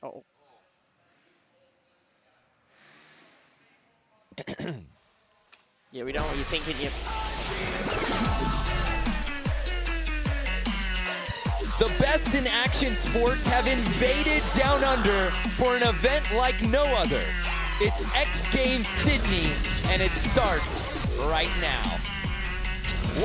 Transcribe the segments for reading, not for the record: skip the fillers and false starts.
Oh. Yeah, we don't want you thinking you. The best in action sports have invaded Down Under for an event like no other. It's X Games Sydney, and it starts right now.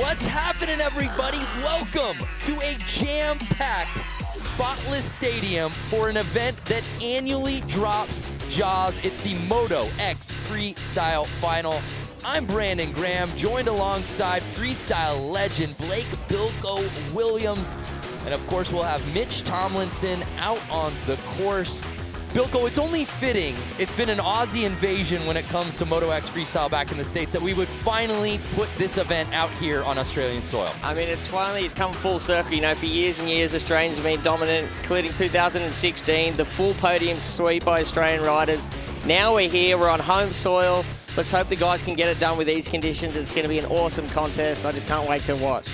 What's happening, everybody? Welcome to a jam-packed, spotless stadium for an event that annually drops jaws. It's the Moto X Freestyle Final. I'm Brandon Graham, joined alongside freestyle legend Blake Bilko Williams. And of course, we'll have Mitch Tomlinson out on the course. Bilko, it's only fitting, it's been an Aussie invasion when it comes to Moto X Freestyle back in the States, that we would finally put this event out here on Australian soil. I mean, it's finally come full circle. You know, for years and years, Australians have been dominant, including 2016, the full podium sweep by Australian riders. Now we're here, we're on home soil. Let's hope the guys can get it done with these conditions. It's going to be an awesome contest. I just can't wait to watch.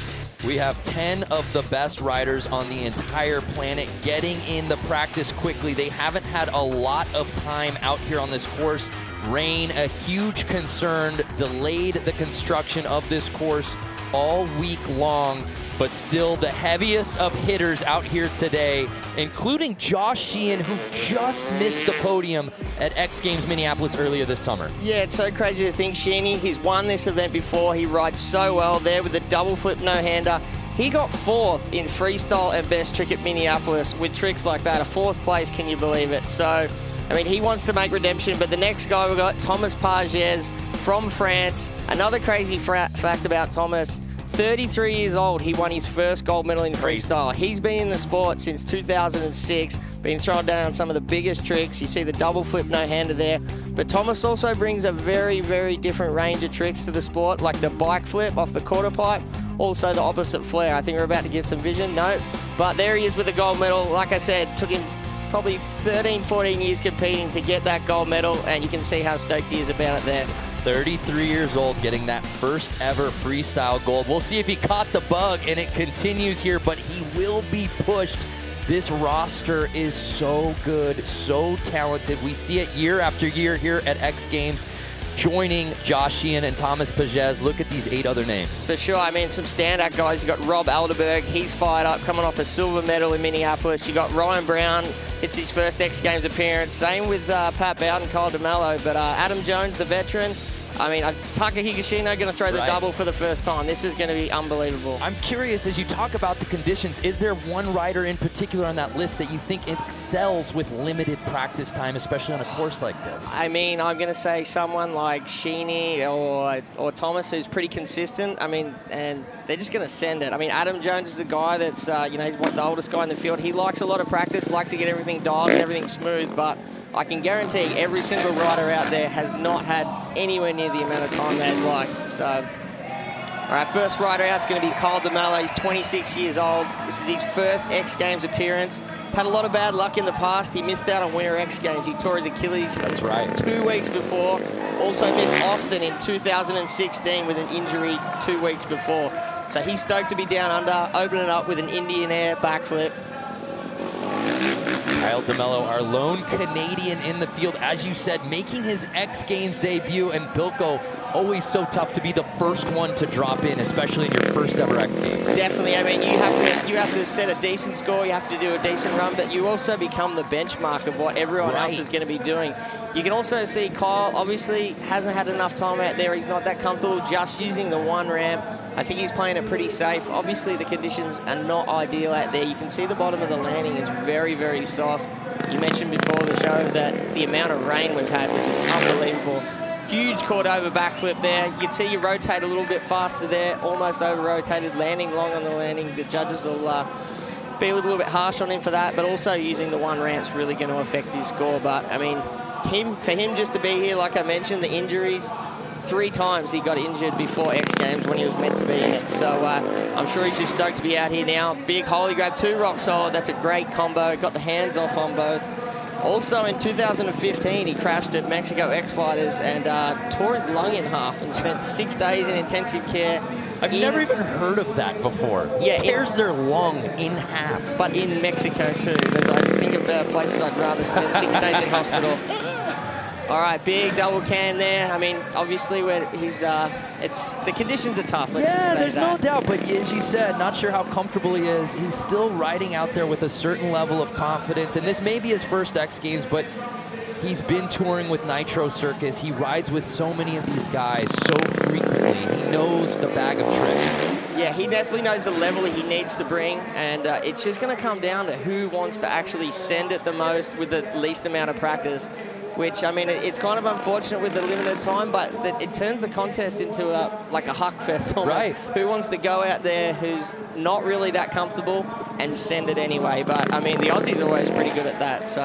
We have 10 of the best riders on the entire planet getting in the practice quickly. They haven't had a lot of time out here on this course. Rain, a huge concern, delayed the construction of this course all week long, but still the heaviest of hitters out here today, including Josh Sheehan, who just missed the podium at X Games Minneapolis earlier this summer. Yeah, it's so crazy to think Sheeny, he's won this event before. He rides so well there with the double flip no-hander. He got 4th in freestyle and best trick at Minneapolis with tricks like that. A 4th place, can you believe it? So, I mean, he wants to make redemption, but the next guy we've got, Thomas Pages from France. Another crazy fact about Thomas, 33 years old, he won his first gold medal in freestyle. He's been in the sport since 2006, been throwing down some of the biggest tricks. You see the double flip no-hander there. But Thomas also brings a very, very different range of tricks to the sport, like the bike flip off the quarter pipe, also the opposite flare. I think we're about to get some vision. No, but there he is with the gold medal. Like I said, took him probably 13, 14 years competing to get that gold medal, and you can see how stoked he is about it there. 33 years old, getting that first ever freestyle gold. We'll see if he caught the bug, and it continues here, but he will be pushed. This roster is so good, so talented. We see it year after year here at X Games, joining Josh Sheehan and Thomas Pages. Look at these 8 other names. For sure, I mean, some standout guys. You got Rob Alderberg, he's fired up, coming off a silver medal in Minneapolis. You got Ryan Brown, it's his first X Games appearance. Same with Pat Bowden, Kyle DeMello, but Adam Jones, the veteran. I mean, Taka Higashino going to throw the double for the first time. This is going to be unbelievable. I'm curious, as you talk about the conditions, is there one rider in particular on that list that you think excels with limited practice time, especially on a course like this? I mean, I'm going to say someone like Sheeny or Thomas, who's pretty consistent. I mean, and they're just going to send it. I mean, Adam Jones is a guy that's, you know, he's the oldest guy in the field. He likes a lot of practice, likes to get everything dialed, everything smooth, but I can guarantee every single rider out there has not had anywhere near the amount of time they'd like. So, all right, first rider out is going to be Kyle DeMello. He's 26 years old. This is his first X Games appearance. Had a lot of bad luck in the past. He missed out on Winter X Games. He tore his Achilles. That's right. 2 weeks before. Also missed Austin in 2016 with an injury 2 weeks before. So he's stoked to be down under, opening up with an Indian air backflip. Kyle DeMello, our lone Canadian in the field, as you said, making his X Games debut. And Bilko, always so tough to be the first one to drop in, especially in your first ever X Games. Definitely. I mean, you have to set a decent score, you have to do a decent run, but you also become the benchmark of what everyone else is going to be doing. You can also see Kyle obviously hasn't had enough time out there. He's not that comfortable just using the one ramp. I think he's playing it pretty safe. Obviously, the conditions are not ideal out there. You can see the bottom of the landing is very, very soft. You mentioned before the show that the amount of rain we've had was just unbelievable. Huge Cordova backflip there. You can see you rotate a little bit faster there, almost over-rotated, landing long on the landing. The judges will be a little bit harsh on him for that, but also using the one ramp's really going to affect his score. But, I mean, for him just to be here, like I mentioned, the injuries, 3 times he got injured before X Games when he was meant to be in it. So I'm sure he's just stoked to be out here now. Big holy grab, 2 rock solid. That's a great combo. Got the hands off on both. Also in 2015, he crashed at Mexico X Fighters and tore his lung in half and spent 6 days in intensive care. I've never even heard of that before. Yeah, tears their lung in half. But in Mexico too. There's, I think, places I'd rather spend 6 days in hospital. All right, big double can there. I mean, obviously, the conditions are tough. Let's just say there's that. no doubt. But as you said, not sure how comfortable he is. He's still riding out there with a certain level of confidence. And this may be his first X Games, but he's been touring with Nitro Circus. He rides with so many of these guys so frequently. He knows the bag of tricks. Yeah, he definitely knows the level he needs to bring, and it's just going to come down to who wants to actually send it the most with the least amount of practice, which, I mean, it's kind of unfortunate with the limited time, but it turns the contest into like a huck fest almost. Right. Who wants to go out there who's not really that comfortable and send it anyway? But, I mean, the Aussies are always pretty good at that, so...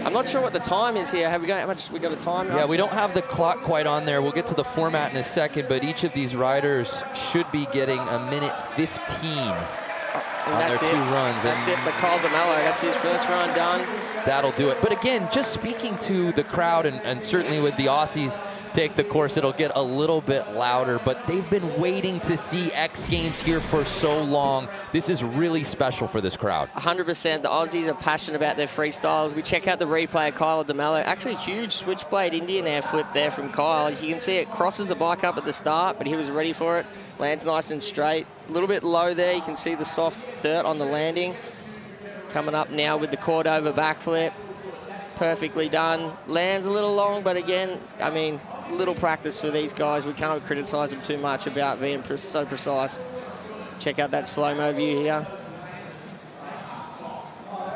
I'm not sure what the time is here. Have we got how much? We got a time? Yeah, we don't have the clock quite on there. We'll get to the format in a second, but each of these riders should be getting a minute 15 on their 2 runs. That's it, Kyle DeMello. That's his first run done. That'll do it. But again, just speaking to the crowd, and certainly with the Aussies take the course, it'll get a little bit louder, but they've been waiting to see X Games here for so long. This is really special for this crowd. 100%. The Aussies are passionate about their freestyles. We check out the replay of Kyle DeMello. Actually, huge switchblade Indian air flip there from Kyle. As you can see, it crosses the bike up at the start, but he was ready for it. Lands nice and straight. A little bit low there. You can see the soft dirt on the landing. Coming up now with the Cordova backflip. Perfectly done. Lands a little long, but again, I mean, little practice for these guys. We can't criticize them too much about being so precise. Check out that slow-mo view here.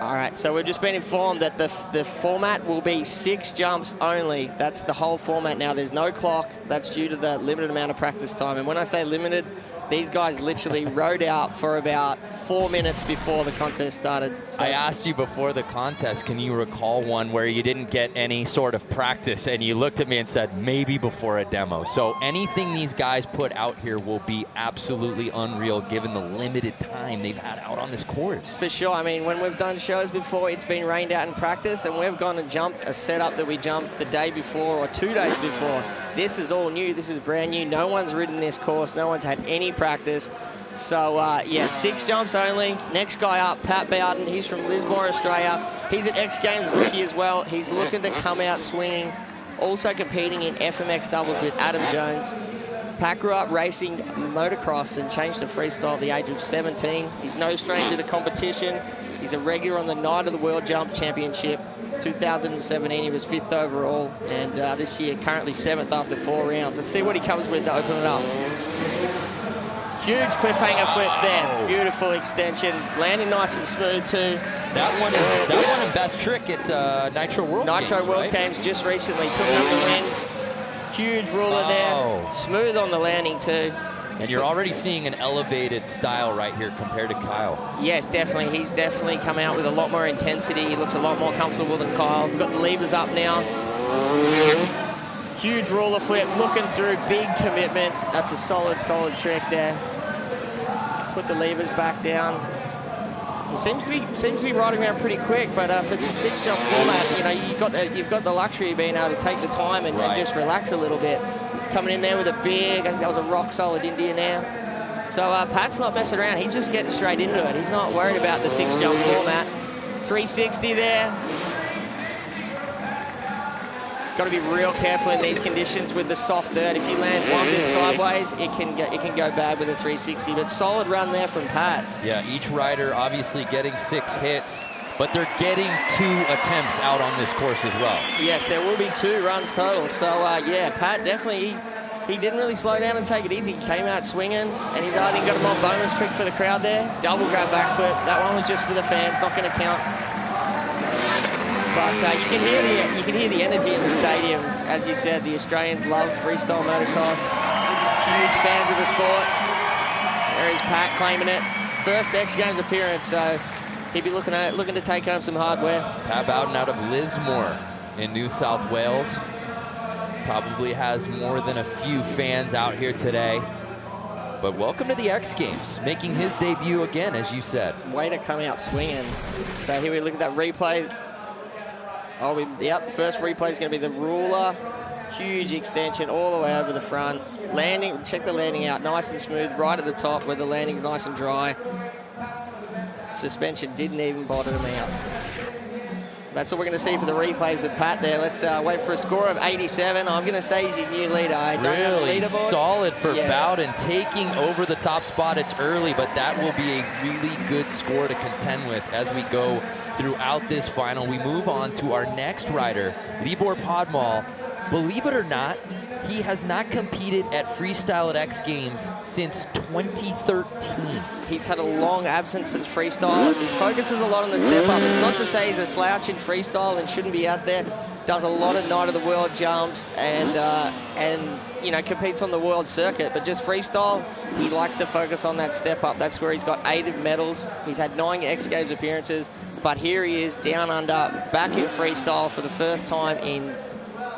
All right, so we've just been informed that the format will be 6 jumps only. That's the whole format now. There's no clock. That's due to the limited amount of practice time. And when I say limited, these guys literally rode out for about 4 minutes before the contest started. So I asked you before the contest, can you recall one where you didn't get any sort of practice, and you looked at me and said, maybe before a demo. So anything these guys put out here will be absolutely unreal given the limited time they've had out on this course. For sure. I mean, when we've done shows before, it's been rained out in practice, and we've gone and jumped a setup that we jumped the day before or 2 days before. This is all new. This is brand new. No one's ridden this course. No one's had any practice. So, yeah, 6 jumps only. Next guy up, Pat Bowden. He's from Lismore, Australia. He's an X Games rookie as well. He's looking to come out swinging. Also competing in FMX doubles with Adam Jones. Pat grew up racing motocross and changed to freestyle at the age of 17. He's no stranger to competition. He's a regular on the night of the World Jump Championship. 2017, he was 5th overall, and this year currently 7th after 4 rounds. Let's see what he comes with to open it up. Huge cliffhanger flip there. Beautiful extension. Landing nice and smooth too. That one and best trick at Nitro World Games, World Games just recently. Took it up the wing. Huge ruler there. Smooth on the landing too. And you're already seeing an elevated style right here compared to Kyle. Yes, definitely. He's definitely come out with a lot more intensity. He looks a lot more comfortable than Kyle. We've got the levers up now. Huge ruler flip, looking through, big commitment. That's a solid trick there. Put the levers back down. He seems to be riding around pretty quick, but if it's a 6-jump format, you know, you've got the luxury of being able to take the time and just relax a little bit. Coming in there with a big, I think that was a rock-solid Indian air. So Pat's not messing around. He's just getting straight into it. He's not worried about the 6-jump format. 360 there. Got to be real careful in these conditions with the soft dirt. If you land one bit sideways, it can go bad with a 360. But solid run there from Pat. Yeah, each rider obviously getting 6 hits, but they're getting 2 attempts out on this course as well. Yes, there will be 2 runs total. So, yeah, Pat definitely, he didn't really slow down and take it easy. He came out swinging, and he's, I think, got a more bonus trick for the crowd there. Double grab backflip. That one was just for the fans, not going to count. But you can hear the energy in the stadium. As you said, the Australians love freestyle motocross. Huge fans of the sport. There is Pat claiming it. First X Games appearance, so he'd be looking to take home some hardware. Pat Bowden out of Lismore in New South Wales. Probably has more than a few fans out here today. But welcome to the X Games, making his debut again, as you said. Way to come out swinging. So here we look at that replay. Yep, first replay is going to be the ruler. Huge extension all the way over the front. Landing, check the landing out, nice and smooth, right at the top where the landing's nice and dry. Suspension didn't even bother him out. That's what we're going to see for the replays of Pat there. Let's wait for a score of 87. I'm going to say he's his new leader. I don't have a Really leaderboard. solid for Bowden, taking over the top spot. It's early, but that will be a really good score to contend with as we go throughout this final. We move on to our next rider, Libor Podmal. Believe it or not, he has not competed at freestyle at X Games since 2013. He's had a long absence in freestyle. He focuses a lot on the step up. It's not to say he's a slouch in freestyle and shouldn't be out there. Does a lot of night of the world jumps and you know, competes on the world circuit. But just freestyle, he likes to focus on that step up. That's where he's got 8 medals. He's had 9 X Games appearances. But here he is, down under, back in freestyle for the first time in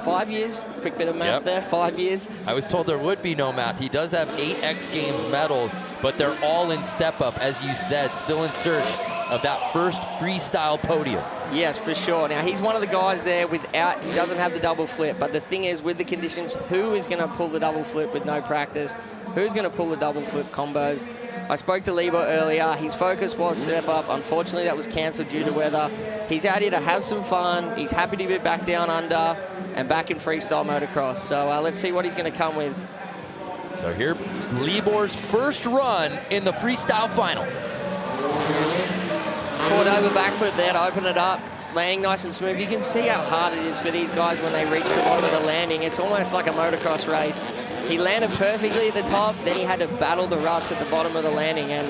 5 years. Quick bit of math there, 5 years. I was told there would be no math. He does have 8 X Games medals, but they're all in step up, as you said, still in search of that first freestyle podium. Yes, for sure. Now, he's one of the guys there he doesn't have the double flip, but the thing is, with the conditions, who is going to pull the double flip with no practice? Who's going to pull the double flip combos? I spoke to Libor earlier. His focus was step up. Unfortunately, that was cancelled due to weather. He's out here to have some fun. He's happy to be back down under and back in freestyle motocross. So let's see what he's going to come with. So here's Libor's first run in the freestyle final. Caught over backflip there to open it up. Landing nice and smooth. You can see how hard it is for these guys when they reach the bottom of the landing. It's almost like a motocross race. He landed perfectly at the top, then he had to battle the ruts at the bottom of the landing. And,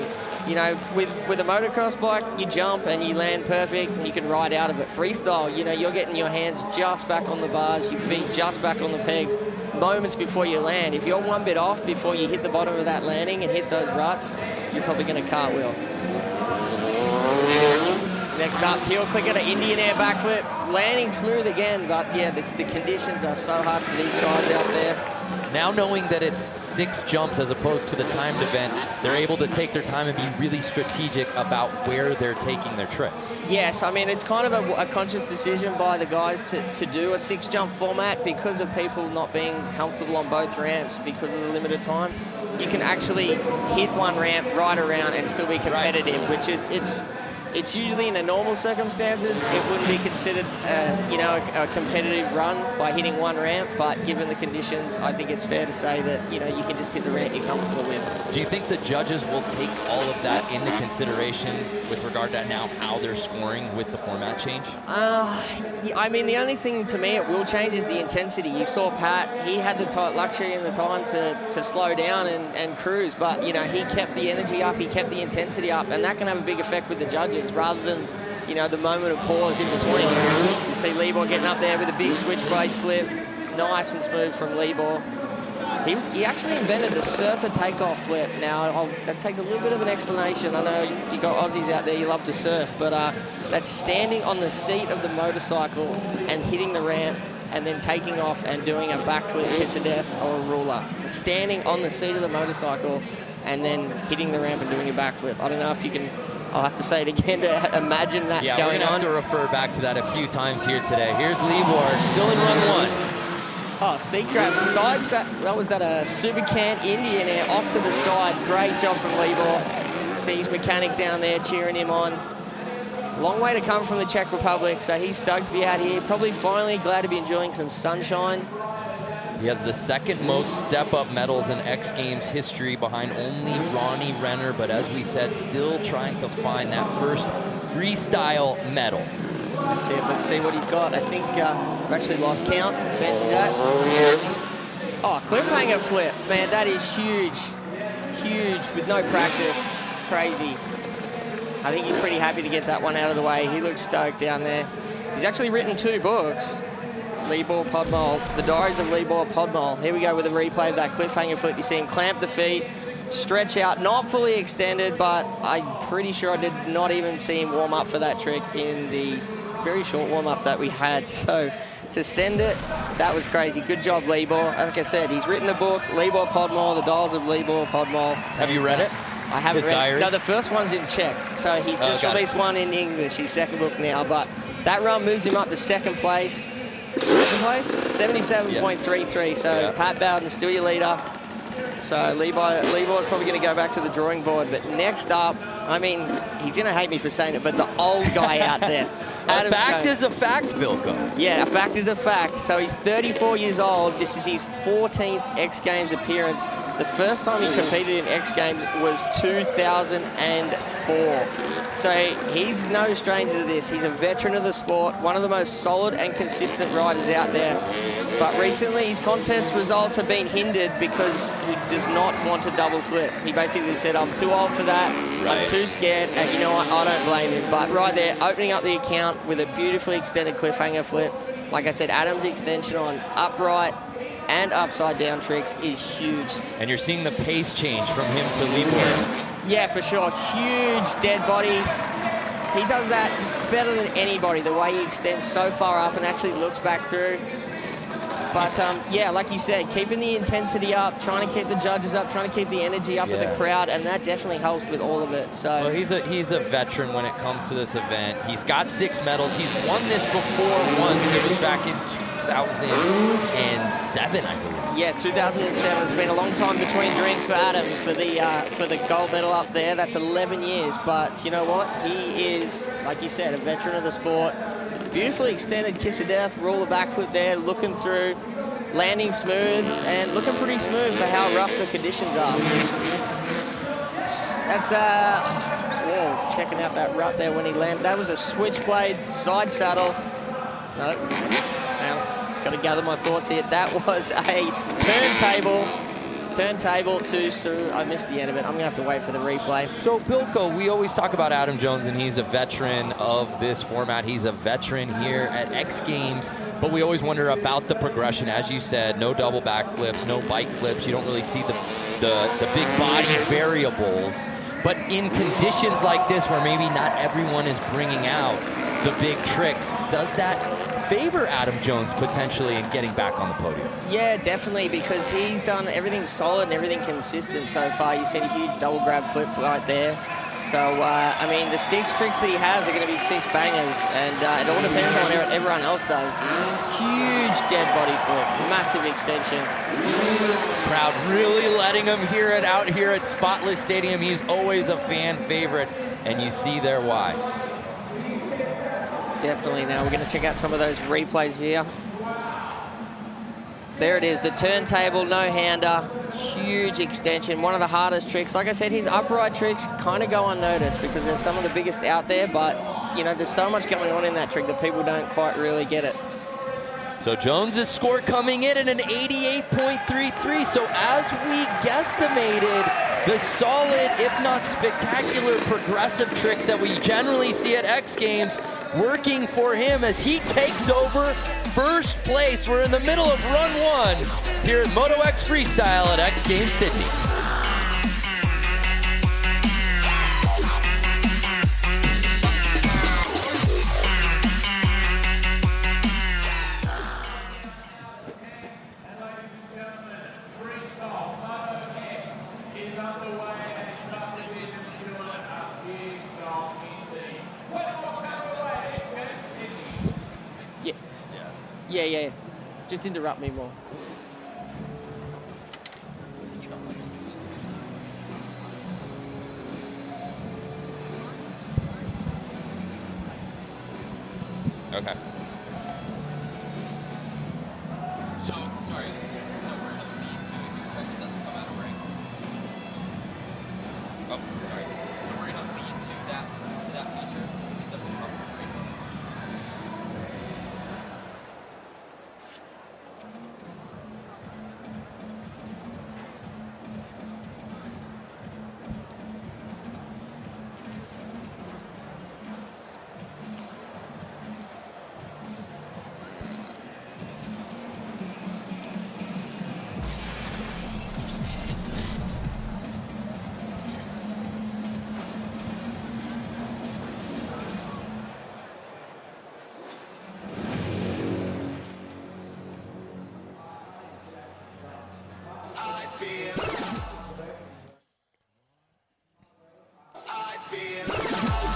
you know, with a motocross bike, you jump and you land perfect and you can ride out of it. Freestyle, you know, you're getting your hands just back on the bars, your feet just back on the pegs, moments before you land. If you're one bit off before you hit the bottom of that landing and hit those ruts, you're probably going to cartwheel. Next up, heel clicker to Indian air backflip. Landing smooth again, but yeah, the conditions are so hard for these guys out there. Now knowing that it's 6 jumps as opposed to the timed event, they're able to take their time and be really strategic about where they're taking their tricks. Yes, I mean, it's kind of a conscious decision by the guys to do a 6-jump format because of people not being comfortable on both ramps because of the limited time. You can actually hit one ramp, ride around, and still be competitive, which is, it's usually in the normal circumstances, it wouldn't be considered, you know, a competitive run by hitting one ramp, but given the conditions, I think it's fair to say that, you know, you can just hit the ramp you're comfortable with. Do you think the judges will take all of that into consideration with regard to now how they're scoring with the format change? I mean, the only thing to me it will change is the intensity. You saw Pat, he had the luxury and the time to slow down and cruise, but, you know, he kept the energy up, he kept the intensity up, and that can have a big effect with the judges rather than, you know, the moment of pause in between. You see Libor getting up there with a big switchblade flip, nice and smooth from Libor. He actually invented the surfer takeoff flip. Now, that takes a little bit of an explanation. I know you got Aussies out there, you love to surf, but that's standing on the seat of the motorcycle and hitting the ramp and then taking off and doing a backflip, kiss of death, or a ruler. So standing on the seat of the motorcycle and then hitting the ramp and doing a backflip. I don't know if you can, I'll have to say it again to imagine that going on. Yeah, we're going to have to refer back to that a few times here today. Here's Libor, still in run 1. Oh, seat grab, side set. That was a super can Indian air off to the side. Great job from Libor. See his mechanic down there cheering him on. Long way to come from the Czech Republic, so he's stoked to be out here. Probably finally glad to be enjoying some sunshine. He has the second most step-up medals in X Games history behind only Ronnie Renner, but as we said, still trying to find that first freestyle medal. Let's see what he's got. I think I've actually lost count. Fancy that. Oh, cliffhanger flip. Man, that is huge. Huge with no practice. Crazy. I think he's pretty happy to get that one out of the way. He looks stoked down there. He's actually written 2 books. Libor Podmal, The Diaries of Libor Podmal. Here we go with a replay of that cliffhanger flip. You see him clamp the feet, stretch out, not fully extended, but I'm pretty sure I did not even see him warm up for that trick in the very short warm-up that we had. So to send it, that was crazy. Good job, Libor. Like I said, he's written a book, Libor Podmal, The Diaries of Libor Podmal. Have you read it? I haven't read diary? it. No, the first one's in Czech. So he's just released one in English, his second book now. But that run moves him up to second place. 77.33. So Pat Bowden's still your leader. So Libor's probably going to go back to the drawing board. But next up, I mean, he's going to hate me for saying it, but the old guy out there. A fact is a fact, Bilko. Yeah, a fact is a fact. So he's 34 years old. This is his 14th X Games appearance. The first time he competed in X Games was 2004. So he's no stranger to this. He's a veteran of the sport, one of the most solid and consistent riders out there. But recently his contest results have been hindered because he does not want to double flip. He basically said, I'm too old for that, I'm too scared, and you know what, I don't blame him. But right there, opening up the account with a beautifully extended cliffhanger flip. Like I said, Adam's extension on upright and upside down tricks is huge. And you're seeing the pace change from him to Libor. Yeah, for sure. Huge dead body. He does that better than anybody, the way he extends so far up and actually looks back through. But yeah, like you said, keeping the intensity up, trying to keep the judges up, trying to keep the energy up with the crowd, and that definitely helps with all of it. So well, he's a veteran when it comes to this event. He's got 6 medals. He's won this before once. It was back in 2007, I believe. Yeah, 2007. It's been a long time between drinks for Adam for the gold medal up there. That's 11 years. But you know what? He is, like you said, a veteran of the sport. Beautifully extended kiss of death, roll a backflip there, looking through, landing smooth, and looking pretty smooth for how rough the conditions are. That's, whoa, checking out that rut there when he landed. That was a switchblade side saddle. No, now, got to gather my thoughts here. That was a turntable to Sue. I missed the end of it. I'm going to have to wait for the replay. So, Bilko, we always talk about Adam Jones, and he's a veteran of this format. He's a veteran here at X Games, but we always wonder about the progression. As you said, no double backflips, no bike flips. You don't really see the big body variables. But in conditions like this, where maybe not everyone is bringing out the big tricks, does that favor Adam Jones potentially in getting back on the podium? Yeah, definitely, because he's done everything solid and everything consistent so far. You see a huge double grab flip right there. So, I mean, the 6 tricks that he has are going to be 6 bangers, and it all depends on what everyone else does. Huge dead body flip, massive extension. Crowd really letting him hear it out here at Spotless Stadium. He's always a fan favorite, and you see there why. Definitely. Now we're going to check out some of those replays here. There it is, the turntable no-hander, huge extension, one of the hardest tricks. Like I said, his upright tricks kind of go unnoticed because there's some of the biggest out there, but you know, there's so much going on in that trick that people don't quite really get it. So Jones's score coming in at an 88.33. So as we guesstimated, the solid, if not spectacular, progressive tricks that we generally see at X Games working for him as he takes over first place. We're in the middle of run 1 here at Moto X Freestyle at X Games Sydney. Yeah. Just interrupt me more. Okay. So, sorry. So we're in a lead to check it doesn't come out of ring. Oh, sorry. So we're in a lead to that feature. It doesn't come from ring.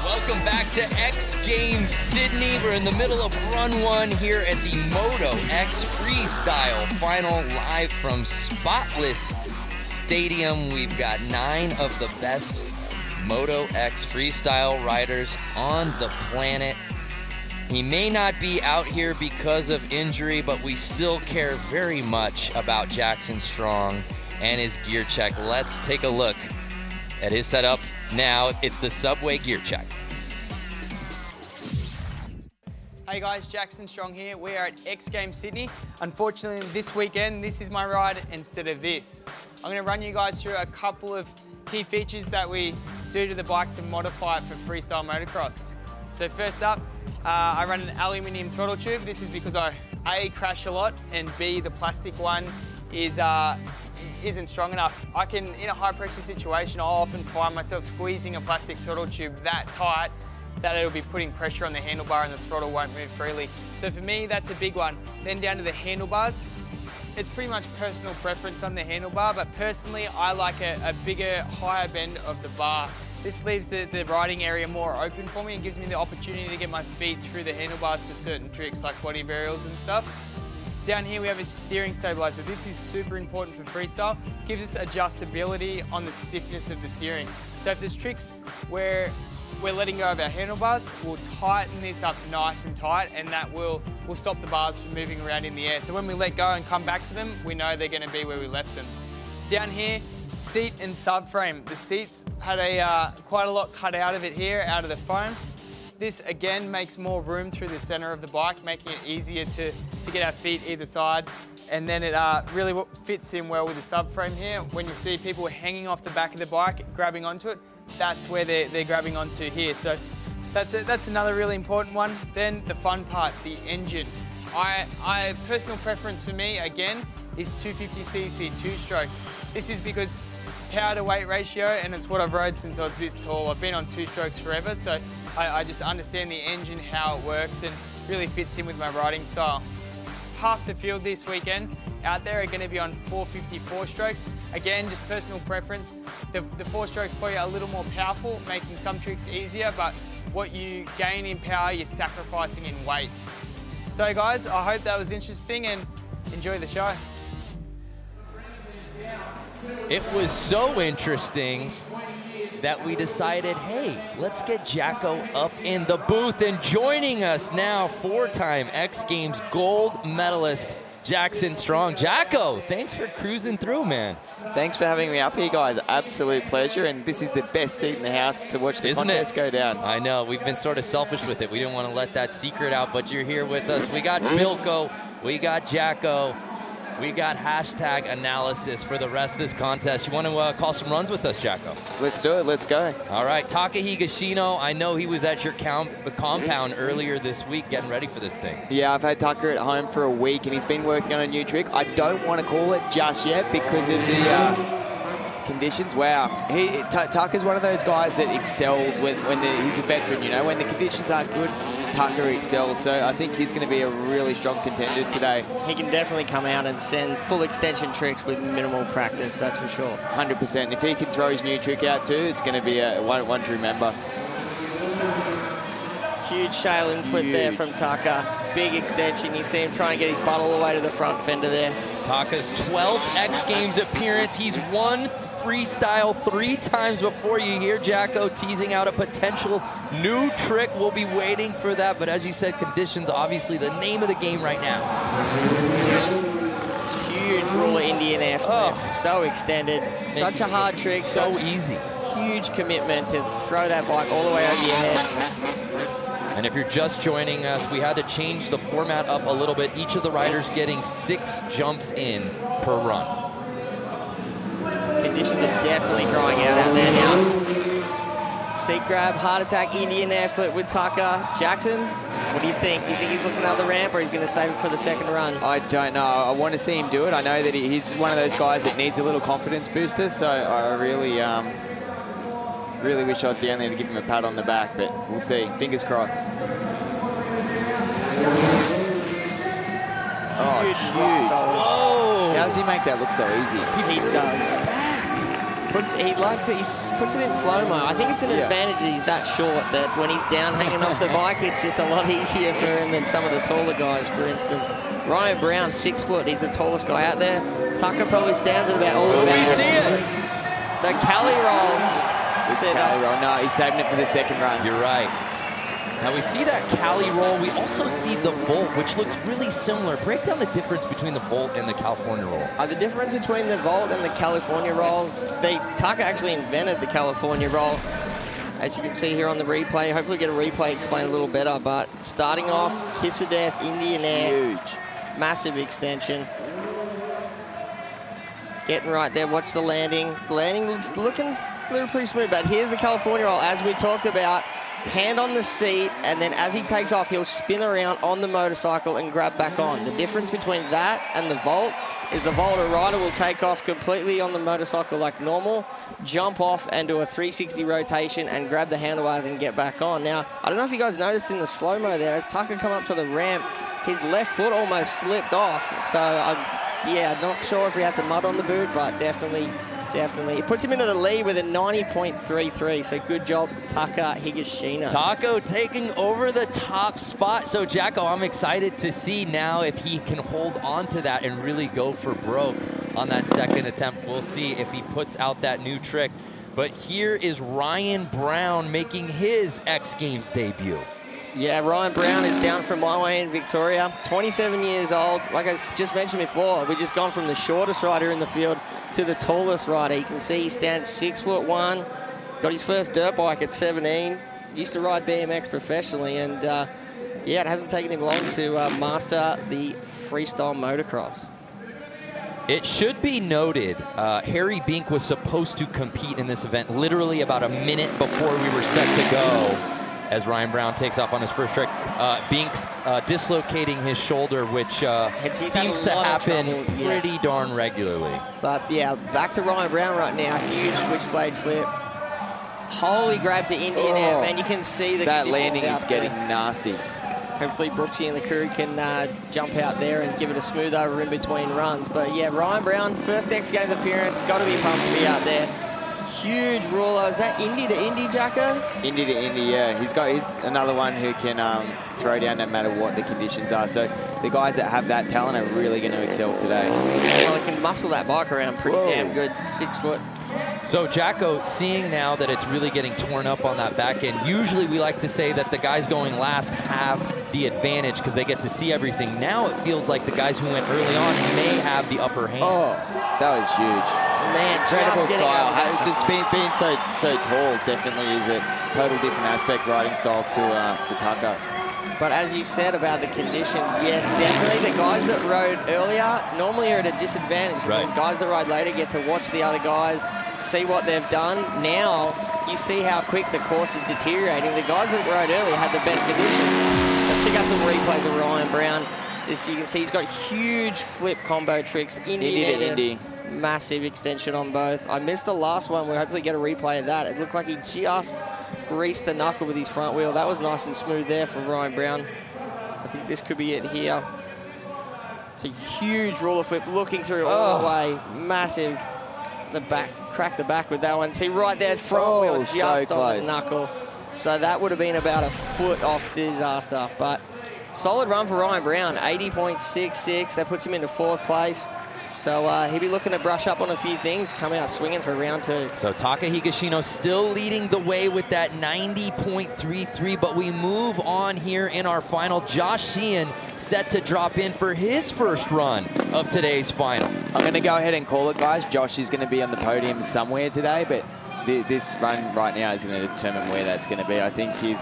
Welcome back to X Games Sydney. We're in the middle of run 1 here at the Moto X Freestyle final, live from Spotless Stadium. We've got 9 of the best Moto X freestyle riders on the planet. He may not be out here because of injury, but we still care very much about Jackson Strong and his gear check. Let's take a look at his setup now. It's the Subway gear check. Hey guys, Jackson Strong here. We are at X Games Sydney. Unfortunately, this weekend, this is my ride instead of this. I'm going to run you guys through a couple of key features that we do to the bike to modify it for freestyle motocross. So first up, I run an aluminium throttle tube. This is because I A, crash a lot, and B, the plastic one isn't strong enough. In a high pressure situation, I'll often find myself squeezing a plastic throttle tube that tight that it'll be putting pressure on the handlebar and the throttle won't move freely. So for me, that's a big one. Then down to the handlebars. It's pretty much personal preference on the handlebar, but personally, I like a bigger, higher bend of the bar. This leaves the riding area more open for me and gives me the opportunity to get my feet through the handlebars for certain tricks like body burials and stuff. Down here we have a steering stabilizer. This is super important for freestyle. Gives us adjustability on the stiffness of the steering. So if there's tricks where we're letting go of our handlebars, we'll tighten this up nice and tight, and that will stop the bars from moving around in the air. So when we let go and come back to them, we know they're going to be where we left them. Down here, seat and subframe. The seats had quite a lot cut out of it here, out of the foam. This again makes more room through the center of the bike, making it easier to get our feet either side. And then it really fits in well with the subframe here. When you see people hanging off the back of the bike, grabbing onto it, that's where they're grabbing onto here. So that's another really important one. Then the fun part, the engine. Personal preference for me, again, is 250cc two-stroke. This is because power to weight ratio, and it's what I've rode since I was this tall. I've been on two-strokes forever, so I just understand the engine, how it works, and really fits in with my riding style. Half the field this weekend out there are going to be on 454 strokes. Again, just personal preference. The 4 strokes probably are a little more powerful, making some tricks easier, but what you gain in power, you're sacrificing in weight. So guys, I hope that was interesting and enjoy the show. It was so interesting that we decided, hey, let's get Jacko up in the booth, and joining us now, 4-time X Games gold medalist, Jackson Strong. Jacko, thanks for cruising through, man. Thanks for having me up here, guys. Absolute pleasure, and this is the best seat in the house to watch the contest go down. I know, we've been sort of selfish with it. We didn't want to let that secret out, but you're here with us. We got Bilko, we got Jacko, we got hashtag analysis for the rest of this contest. You want to call some runs with us, Jacko? Let's do it. Let's go. All right. Taka Higashino, I know he was at your compound earlier this week getting ready for this thing. Yeah, I've had Tucker at home for a week, and he's been working on a new trick. I don't want to call it just yet because of the conditions. Wow. Tucker's one of those guys that excels when he's a veteran, you know. When the conditions aren't good, Tucker excels. So I think he's going to be a really strong contender today. He can definitely come out and send full extension tricks with minimal practice, that's for sure. 100%. If he can throw his new trick out too, it's going to be one to remember. Huge Shaolin flip there from Taka. Big extension. You see him trying to get his butt all the way to the front fender there. Taka's 12th X Games appearance. He's won freestyle 3 times before. You hear Jacko teasing out a potential new trick. We'll be waiting for that. But as you said, conditions obviously the name of the game right now. Huge ruler Indian air flip. Oh. So extended. Such a hard trick. So easy. Huge commitment to throw that bike all the way over your head. And if you're just joining us, we had to change the format up a little bit. Each of the riders getting 6 jumps in per run. Conditions are definitely drying out there now. Seat grab, heart attack, Indian air flip with Tucker. Jackson, what do you think? Do you think he's looking at the ramp, or he's going to save it for the second run? I don't know. I want to see him do it. I know that he's one of those guys that needs a little confidence booster, so I really wish I was down there to give him a pat on the back, but we'll see. Fingers crossed. Oh, huge. Whoa! How does he make that look so easy? He does. He puts it in slow-mo. I think it's an advantage that he's that short, that when he's down hanging off the bike, it's just a lot easier for him than some of the taller guys, for instance. Ryan Brown, 6 foot. He's the tallest guy out there. Tucker probably stands at about all the way. We see it. The Cali roll. See Cali that? roll. No, he's saving it for the second run. You're right. Now we see that Cali roll. We also see the Volt, which looks really similar. Break down the difference between the Volt and the California roll. The difference between the Volt and the California roll, Tucker actually invented the California roll. As you can see here on the replay, hopefully get a replay explain a little better, but starting off, kiss of death, Indian air. Huge. Massive extension. Getting right there, watch the landing. The landing is looking a little pretty smooth, but here's the California roll, as we talked about. Hand on the seat, and then as he takes off, he'll spin around on the motorcycle and grab back on. The difference between that and the Volt is the Volt, a rider will take off completely on the motorcycle like normal, jump off and do a 360 rotation and grab the handlebars and get back on. Now, I don't know if you guys noticed in the slow-mo there, as Tucker come up to the ramp, his left foot almost slipped off. So, yeah, not sure if he had some mud on the boot, but definitely. It puts him into the lead with a 90.33, so good job, Taka Higashino. Taco taking over the top spot. So, Jacko, I'm excited to see now if he can hold on to that and really go for broke on that second attempt. We'll see if he puts out that new trick. But here is Ryan Brown making his X Games debut. Yeah, Ryan Brown is down from my way in Victoria. 27 years old. Like I just mentioned before, we've just gone from the shortest rider in the field to the tallest rider. You can see he stands 6'1", got his first dirt bike at 17, used to ride BMX professionally, and yeah, it hasn't taken him long to master the freestyle motocross. It should be noted, Harry Bink was supposed to compete in this event literally about a minute before we were set to go. As Ryan Brown takes off on his first trick. Binks dislocating his shoulder, which seems to happen pretty darn regularly. But yeah, back to Ryan Brown right now. Huge switchblade flip. Holy grab to Indian air, man. You can see that landing is getting nasty. Hopefully Brooksy and the crew can jump out there and give it a smooth over in between runs. But yeah, Ryan Brown, first X Games appearance. Got to be pumped to be out there. Huge ruler. Is that Indy to Indy, Jacko? Indy to Indy, yeah. He's another one who can throw down no matter what the conditions are. So the guys that have that talent are really going to excel today. Well, he can muscle that bike around pretty damn good. 6 foot. So Jacko, seeing now that it's really getting torn up on that back end, usually we like to say that the guys going last have the advantage because they get to see everything. Now it feels like the guys who went early on may have the upper hand. Oh, that was huge. Man, incredible style. Just being so tall definitely is a total different aspect riding style to Tucker. But as you said about the conditions, yes, definitely the guys that rode earlier normally are at a disadvantage. Right. The guys that ride later get to watch the other guys, see what they've done. Now you see how quick the course is deteriorating. The guys that rode earlier had the best conditions. Let's check out some replays of Ryan Brown. This you can see he's got huge flip combo tricks. Indy to Indy. Massive extension on both. I missed the last one. We'll hopefully get a replay of that. It looked like he just greased the knuckle with his front wheel. That was nice and smooth there from Ryan Brown. I think this could be it here. It's a huge roller flip looking through all the way. Massive. The back, cracked the back with that one. See right there, front wheel just on the knuckle. So that would have been about a foot off disaster. But solid run for Ryan Brown, 80.66. That puts him into 4th place. So he'll be looking to brush up on a few things, come out swinging for round 2. So Taka Higashino still leading the way with that 90.33, but we move on here in our final. Josh Sheehan set to drop in for his first run of today's final. I'm going to go ahead and call it, guys. Josh is going to be on the podium somewhere today, but this run right now is going to determine where that's going to be. I think he's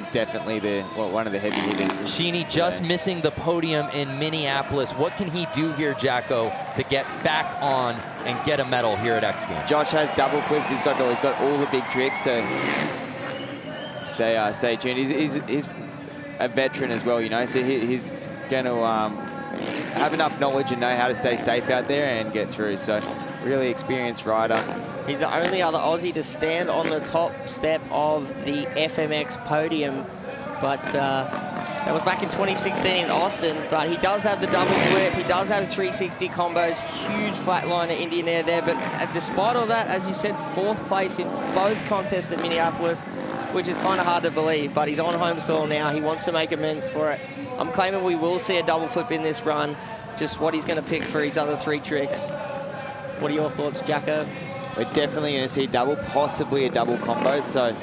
definitely one of the heavy hitters. Sheeny just missing the podium in Minneapolis. What can he do here, Jacko, to get back on and get a medal here at X Games? Josh has double flips. He's got all the big tricks. So stay tuned. He's a veteran as well, you know. So he's going to have enough knowledge and know how to stay safe out there and get through. So really experienced rider. He's the only other Aussie to stand on the top step of the FMX podium, but that was back in 2016 in Austin. But he does have the double flip, he does have 360 combos, huge flatliner Indian air there. But despite all that, as you said, 4th place in both contests at Minneapolis, which is kind of hard to believe. But he's on home soil now, he wants to make amends for it. I'm claiming we will see a double flip in this run, just what he's going to pick for his other 3 tricks. What are your thoughts, Jacko? we're definitely going to see double, possibly a double combo. So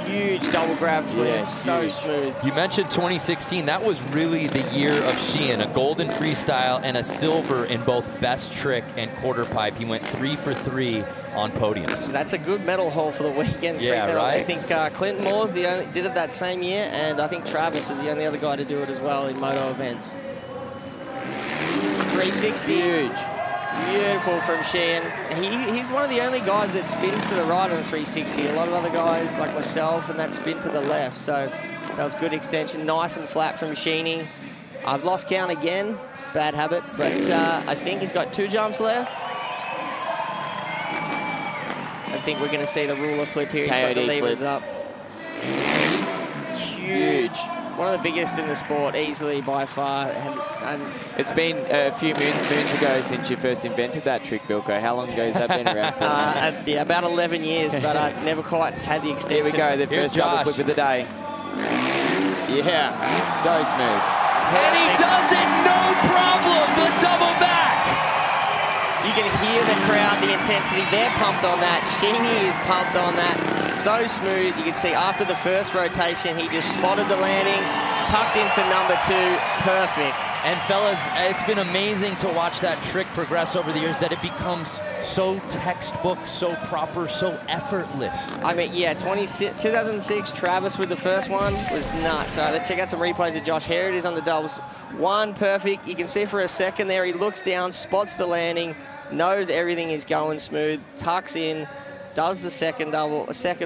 huge double grab flip, Yeah, so huge. smooth. You mentioned 2016. That was really the year of Sheehan, a gold in freestyle and a silver in both best trick and quarter pipe. He went 3 for 3 on podiums. That's a good medal haul for the weekend. Yeah, medal. right? I think Clinton Moore's did it that same year, and I think Travis is the only other guy to do it as well in moto events. 360. huge. Beautiful from Sheehan. He's one of the only guys that spins to the right on 360. A lot of other guys like myself and that spin to the left. So that was good extension. Nice and flat from Sheeny. I've lost count again. It's a bad habit, but I think he's got 2 jumps left. I think we're going to see the ruler flip here. He's got the KOD levers flip. up. Huge. One of the biggest in the sport, easily by far. And It's been a few moons ago since you first invented that trick, Bilko. How long ago has that been around for? yeah, about 11 years, but I never quite had the extension. Here we go, the Here's first double Josh. flip of the day. Yeah, so smooth. And he does it, no problem, the double back. You can hear the crowd, the intensity. They're pumped on that. Sheeny is pumped on that. So smooth. You can see after the first rotation, he just spotted the landing, tucked in for number 2. Perfect. And fellas, it's been amazing to watch that trick progress over the years, that it becomes so textbook, so proper, so effortless. I mean, yeah, 2006, Travis with the first one was nuts. All right, let's check out some replays of Josh. Here it is on the doubles. 1, perfect. You can see for a second there, he looks down, spots the landing, knows everything is going smooth, tucks in, does the second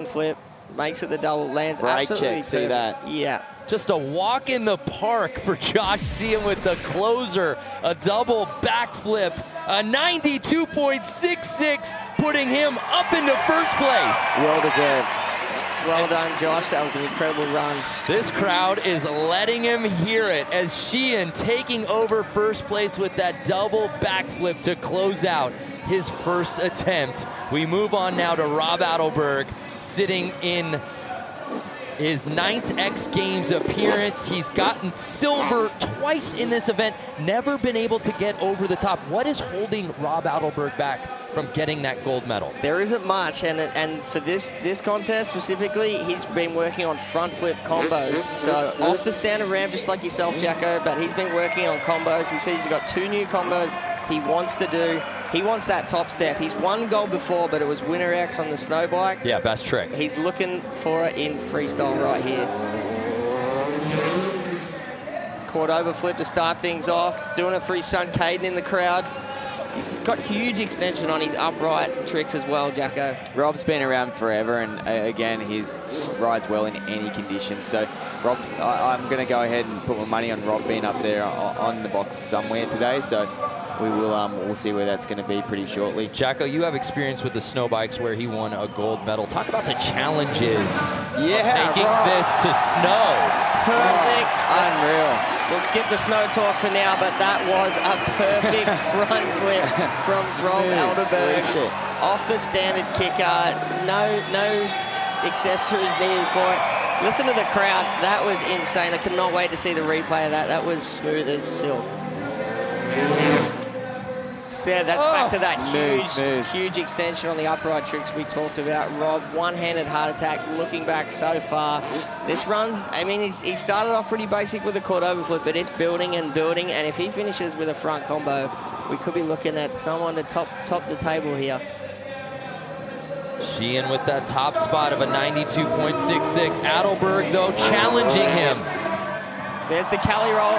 flip, makes it the double, lands Right absolutely check, see perfect. that? Yeah. Just a walk in the park for Josh Sheehan with the closer, a double backflip, a 92.66, putting him up into first place. Well deserved. Well done, Josh. That was an incredible run. This crowd is letting him hear it as Sheehan taking over first place with that double backflip to close out his first attempt. We move on now to Rob Adelberg, sitting in his 9th X Games appearance. He's gotten silver twice in this event, never been able to get over the top. What is holding Rob Adelberg back from getting that gold medal? There isn't much, and for this contest specifically, he's been working on front flip combos. So off the standard ramp, just like yourself, Jacko, but he's been working on combos. He says he's got 2 new combos he wants to do. He wants that top step. He's won gold before, but it was Winner X on the snow bike. Yeah, best trick. He's looking for it in freestyle right here. Quad over flip to start things off. Doing it for his son Caden in the crowd. He's got huge extension on his upright tricks as well, Jacko. Rob's been around forever, and again, he rides well in any condition. So Rob's, I'm going to go ahead and put my money on Rob being up there on the box somewhere today. So we will we'll see where that's going to be pretty shortly. Jacko, you have experience with the snow bikes where he won a gold medal. Talk about the challenges of taking this to snow. Perfect. Unreal. We'll skip the snow talk for now, but that was a perfect front flip from Rob Adelberg. Off the standard kicker. No accessories needed for it. Listen to the crowd. That was insane. I cannot wait to see the replay of that. That was smooth as silk. So yeah, that's back to that huge extension on the upright tricks we talked about. Rob, one-handed heart attack, looking back so far. This runs, I mean, he started off pretty basic with a quad overflip, but it's building and building, and if he finishes with a front combo, we could be looking at someone to top the table here. Sheehan with that top spot of a 92.66. Adelberg, though, challenging him. There's the Cali roll.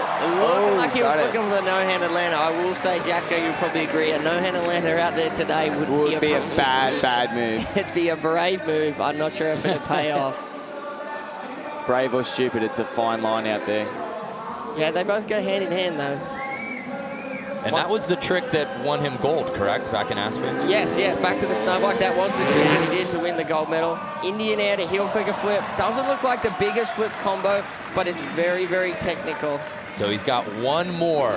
Looking like he was looking for the no-handed lander. I will say, Jacko, you'll probably agree, a no-handed lander out there today would be a bad move. It'd be a brave move. I'm not sure if it'd pay off. Brave or stupid, it's a fine line out there. Yeah, they both go hand in hand, though. And that was the trick that won him gold, correct, back in Aspen? Yes, back to the snow bike. That was the trick that he did to win the gold medal. Indian air to heel clicker flip. Doesn't look like the biggest flip combo, but it's very, very technical. So he's got one more.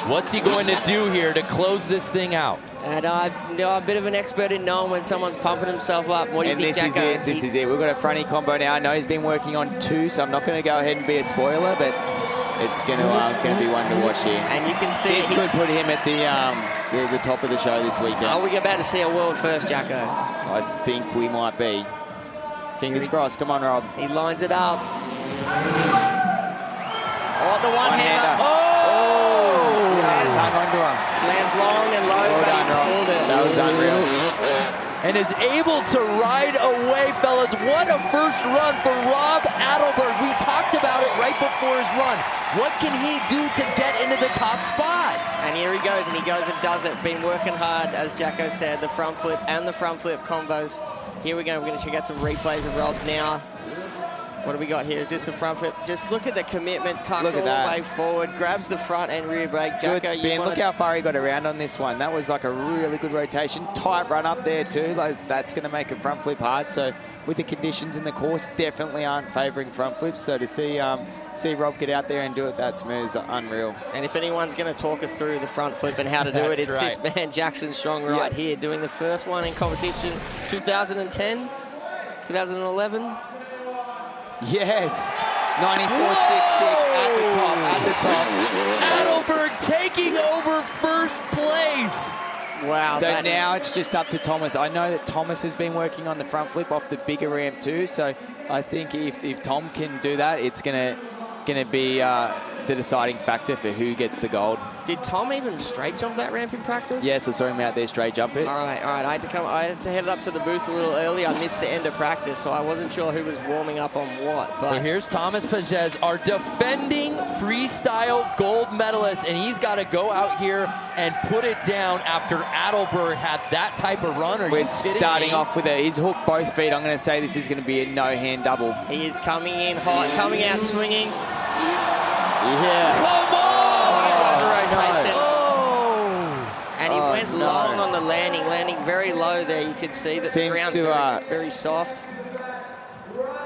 What's he going to do here to close this thing out? And I'm a bit of an expert in knowing when someone's pumping himself up. What do you think, Jacko? This is it. We've got a fronty combo now. I know he's been working on 2, so I'm not going to go ahead and be a spoiler, but it's going to be one to watch here. And you can see this could put him at the the top of the show this weekend. Are we about to see a world first, Jacko? I think we might be. Fingers crossed. Come on, Rob. He lines it up. Oh, the one-hander. Oh! Yes, hung onto him. Lands long and low, Well but done, he Rob. pulled it. That was unreal. And is able to ride away, fellas. What a first run for Rob Adelberg. We talked about it right before his run. What can he do to get into the top spot? And here he goes, and does it. Been working hard, as Jacko said, the front flip and the front flip combos. Here we go. We're going to check out some replays of Rob now. What do we got here? Is this the front flip? Just look at the commitment, tucks all the way forward, grabs the front and rear brake. Jacko, Good spin. Look how far he got around on this one. That was like a really good rotation. Tight run up there too. Like, that's going to make a front flip hard. So with the conditions in the course, definitely aren't favouring front flips. So to see Rob get out there and do it that smooth is unreal. And if anyone's going to talk us through the front flip and how to do it, it's this man, Jackson Strong, right here, doing the first one in competition, 2010, 2011. Yes, 94.66 at the top. Adelberg taking over first place. Wow. So now it's just up to Thomas. I know that Thomas has been working on the front flip off the bigger ramp too. So I think if Tom can do that, it's gonna be the deciding factor for who gets the gold. Did Tom even straight jump that ramp in practice? Yes, I saw him out there straight jump it. All right. I had to head up to the booth a little early. I missed the end of practice, so I wasn't sure who was warming up on what. But so here's Thomas Pages, our defending freestyle gold medalist, and he's got to go out here and put it down after Adelberg had that type of run. We're starting off with he's hooked both feet. I'm going to say this is going to be a no-hand double. He is coming in hot, coming out swinging. Yeah. Come on! Rotation. Oh! And he went long on the landing very low there. You could see that the ground is very soft.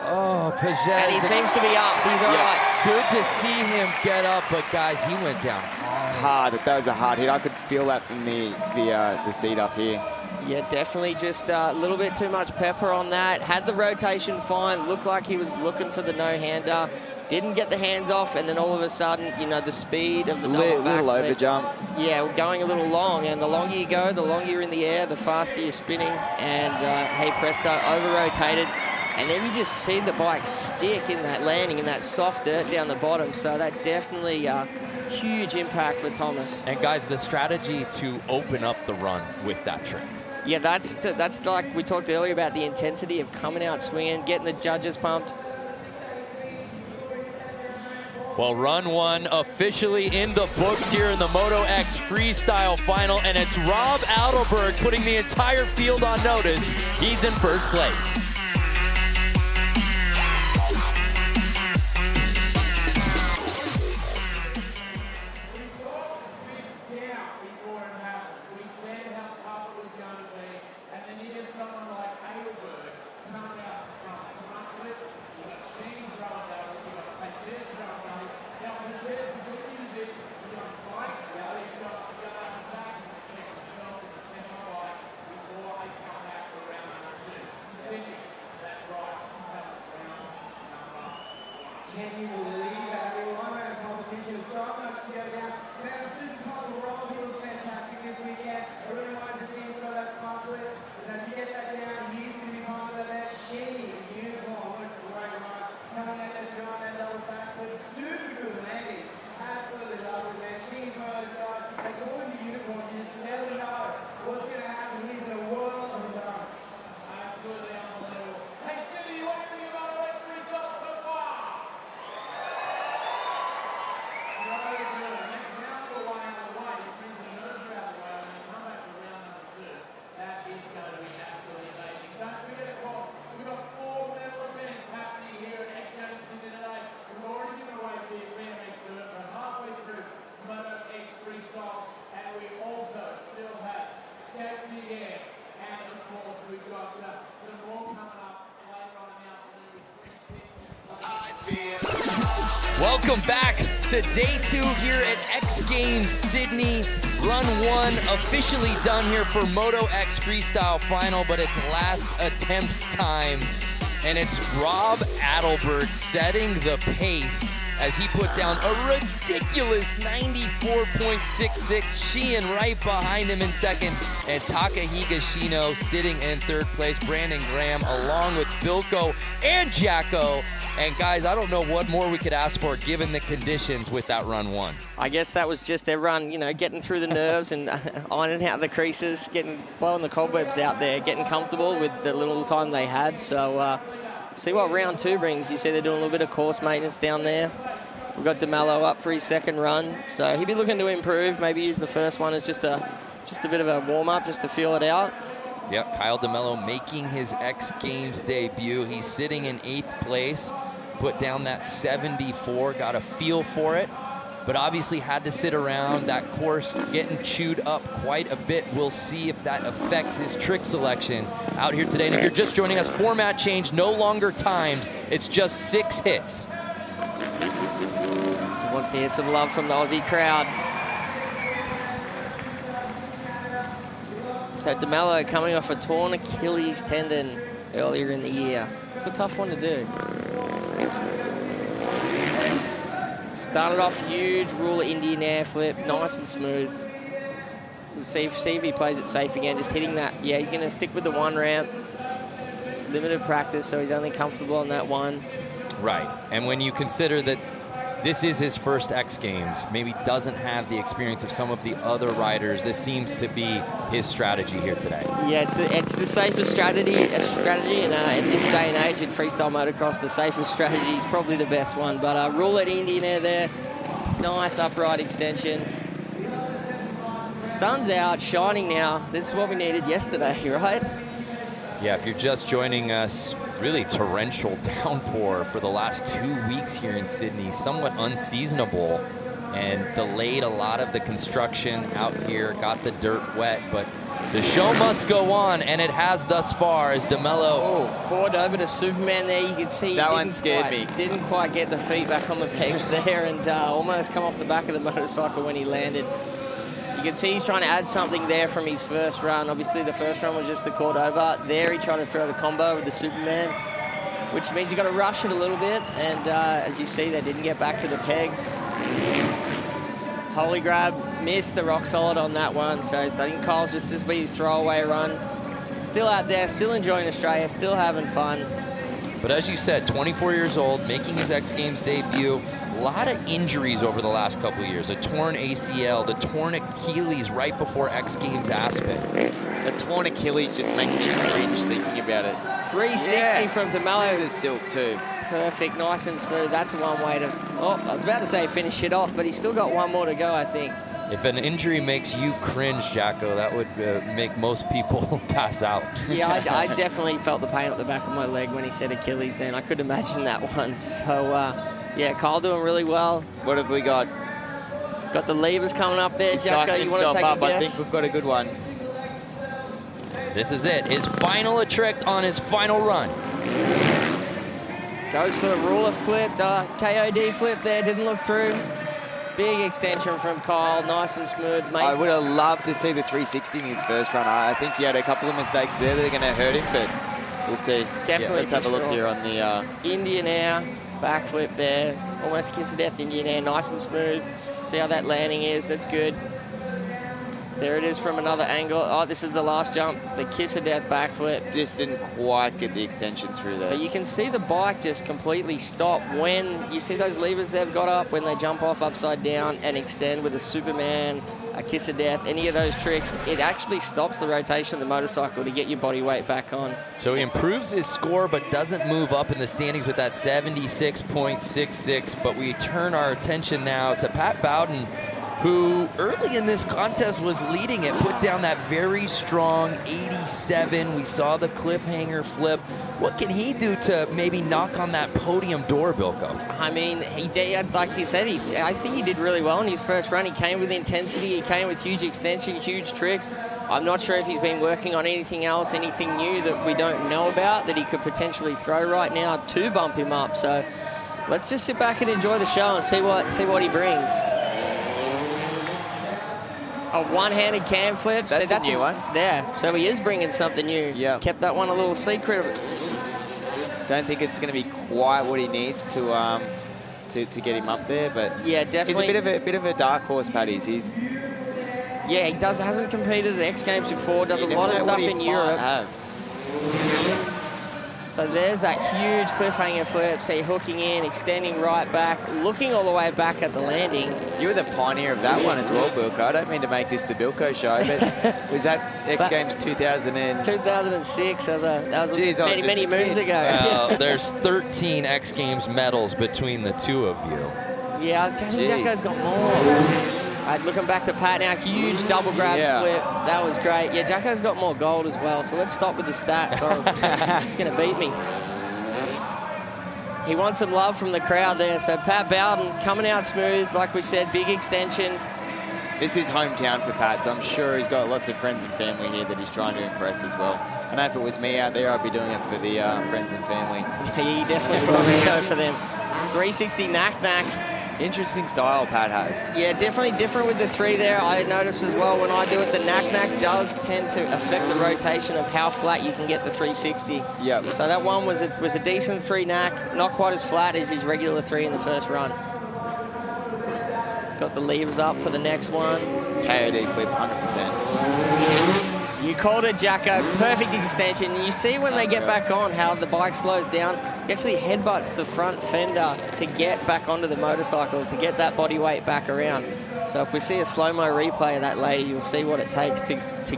Oh, Pages. And he seems to be up. He's all right. Good to see him get up, but guys, he went down hard. That was a hard hit. I could feel that from the seat up here. Yeah, definitely just a little bit too much pepper on that. Had the rotation fine. Looked like he was looking for the no-hander. Didn't get the hands off, and then all of a sudden, you know, the speed of the little over jump. Yeah, going a little long, and the longer you go, the longer you're in the air, the faster you're spinning, and hey presto, over-rotated. And then you just see the bike stick in that landing, in that soft dirt down the bottom, so that definitely huge impact for Thomas. And guys, the strategy to open up the run with that trick. Yeah, that's like we talked earlier about the intensity of coming out swinging, getting the judges pumped. Well, run one officially in the books here in the Moto X Freestyle Final, and it's Rob Adelberg putting the entire field on notice. He's in first place. Can you believe that we won a competition so much together? Man, I'm super pumped. Rob, he was fantastic this weekend. I really wanted to see him throw that conflict. And to get that down, he's going to be pumped about that shady unicorn with the right run. Coming at that drawing that double backward. Super good landing. Absolutely love it, man. She's one of those guys. Like going to unicorn, you just never know what's going to happen. He's in a world of his own. Absolutely unbelievable. Hey, Cindy, what do you think about the X results so far? Welcome back to day 2 here at X Games Sydney. Run 1 officially done here for Moto X Freestyle Final, but it's last attempts time. And it's Rob Adelberg setting the pace as he put down a ridiculous 94.66. Sheehan right behind him in second, and Taka Higashino sitting in third place. Brandon Graham along with Bilko and Jacko. And guys, I don't know what more we could ask for given the conditions with that run one. I guess that was just everyone, you know, getting through the nerves and ironing out the creases, blowing the cobwebs out there, getting comfortable with the little time they had. So see what round two brings. You see they're doing a little bit of course maintenance down there. We've got DeMello up for his second run, so he'll be looking to improve. Maybe use the first one as just a bit of a warm-up, just to feel it out. Yep, Kyle DeMello making his X Games debut. He's sitting in 8th place, put down that 74, got a feel for it, but obviously had to sit around. That course getting chewed up quite a bit. We'll see if that affects his trick selection out here today. And if you're just joining us, format change, no longer timed. It's just 6 hits. He wants to hear some love from the Aussie crowd. So DeMello coming off a torn Achilles tendon earlier in the year. It's a tough one to do. Started off huge ruler Indian air flip, nice and smooth. We'll see if he plays it safe again, just hitting that. Yeah, he's going to stick with the one ramp. Limited practice, so he's only comfortable on that one. Right, and when you consider that this is his first X Games, maybe doesn't have the experience of some of the other riders, this seems to be his strategy here today. Yeah, it's the safest strategy, and in this day and age in freestyle motocross, the safest strategy is probably the best one. But roulette Indian air there, nice upright extension. Sun's out, shining now. This is what we needed yesterday, right? Yeah, if you're just joining us, really torrential downpour for the last 2 weeks here in Sydney, somewhat unseasonable, and delayed a lot of the construction out here, got the dirt wet, but the show must go on, and it has thus far as DeMello. Poured over to Superman there. You can see that one scared me. Didn't quite get the feet back on the pegs there, and almost come off the back of the motorcycle when he landed. You can see he's trying to add something there from his first run. Obviously, the first run was just the Cordova. There, he tried to throw the combo with the Superman, which means you got to rush it a little bit. And as you see, they didn't get back to the pegs. Holy Grab missed the rock solid on that one. So I think Kyle's just this be his throwaway run. Still out there, still enjoying Australia, still having fun. But as you said, 24 years old, making his X Games debut. A lot of injuries over the last couple of years. A torn ACL, the torn Achilles right before X Games Aspen. The torn Achilles just makes me cringe thinking about it. 360 from DeMello. Smooth as silk too. Perfect, nice and smooth. That's one way to, I was about to say finish it off, but he's still got one more to go, I think. If an injury makes you cringe, Jacko, that would make most people pass out. Yeah, I definitely felt the pain up the back of my leg when he said Achilles then. I could imagine that one. So, yeah, Kyle doing really well. What have we got? Got the levers coming up there, Jacko. You want to take a guess? I think we've got a good one. This is it. His final attrict on his final run. Goes for the ruler flip, KOD flip there, didn't look through. Big extension from Kyle, nice and smooth, mate. I would have loved to see the 360 in his first run. I think he had a couple of mistakes there that are going to hurt him, but we'll see. Definitely. Let's have a look here on the... Indian air, backflip there. Almost kiss of death Indian air, nice and smooth. See how that landing is, that's good. There it is from another angle. Oh, this is the last jump, the kiss of death backflip. Just didn't quite get the extension through there. But you can see the bike just completely stop when you see those levers they've got up, when they jump off upside down and extend with a Superman, a kiss of death, any of those tricks, it actually stops the rotation of the motorcycle to get your body weight back on. So he improves his score but doesn't move up in the standings with that 76.66. But we turn our attention now to Pat Bowden, who early in this contest was leading it, put down that very strong 87. We saw the cliffhanger flip. What can he do to maybe knock on that podium door, Bilko? I mean, he did, like you said, I think he did really well in his first run. He came with intensity, he came with huge extension, huge tricks. I'm not sure if he's been working on anything else, anything new that we don't know about that he could potentially throw right now to bump him up. So let's just sit back and enjoy the show and see what he brings. A one-handed cam flip. That's a new one. Yeah, so he is bringing something new. Yeah. Kept that one a little secret. Don't think it's going to be quite what he needs to to get him up there. But Yeah, definitely. he's a bit of a dark horse, Paddy's. Yeah, he hasn't competed at X Games before, does a lot of stuff in Europe. So there's that huge cliffhanger flip. See, hooking in, extending right back, looking all the way back at the landing. You were the pioneer of that one as well, Bilko. I don't mean to make this the Bilko show, but was that X Games 2000 2006, that was Jeez, many moons ago. Well, there's 13 X Games medals between the two of you. Yeah, Jacko's got more. Looking back to Pat now, huge double grab flip. That was great. Yeah, Jacko's got more gold as well, so let's stop with the stats. He's going to beat me. He wants some love from the crowd there. So Pat Bowden coming out smooth. Like we said, big extension. This is hometown for Pat, so I'm sure he's got lots of friends and family here that he's trying to impress as well. I know if it was me out there, I'd be doing it for the friends and family. He definitely put on a show for them. 360 knack. Interesting style Pat has. Yeah, definitely different with the 3 there. I notice as well when I do it, the knack does tend to affect the rotation of how flat you can get the 360. Yep. So that one was a decent 3 knack, not quite as flat as his regular 3 in the first run. Got the levers up for the next one. KOD flip, 100%. You called it, Jacko. Perfect extension. You see when they get back on how the bike slows down. He actually headbutts the front fender to get back onto the motorcycle, to get that body weight back around. So if we see a slow-mo replay of that later, you'll see what it takes to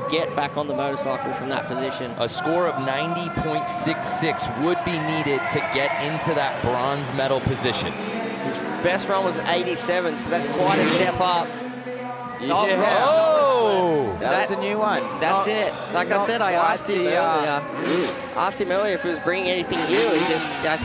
get back on the motorcycle from that position. A score of 90.66 would be needed to get into that bronze medal position. His best run was 87, so that's quite a step up. Yeah. Oh! That's a new one. That's it. Like I said, I asked him earlier if he was bringing anything new. He just kept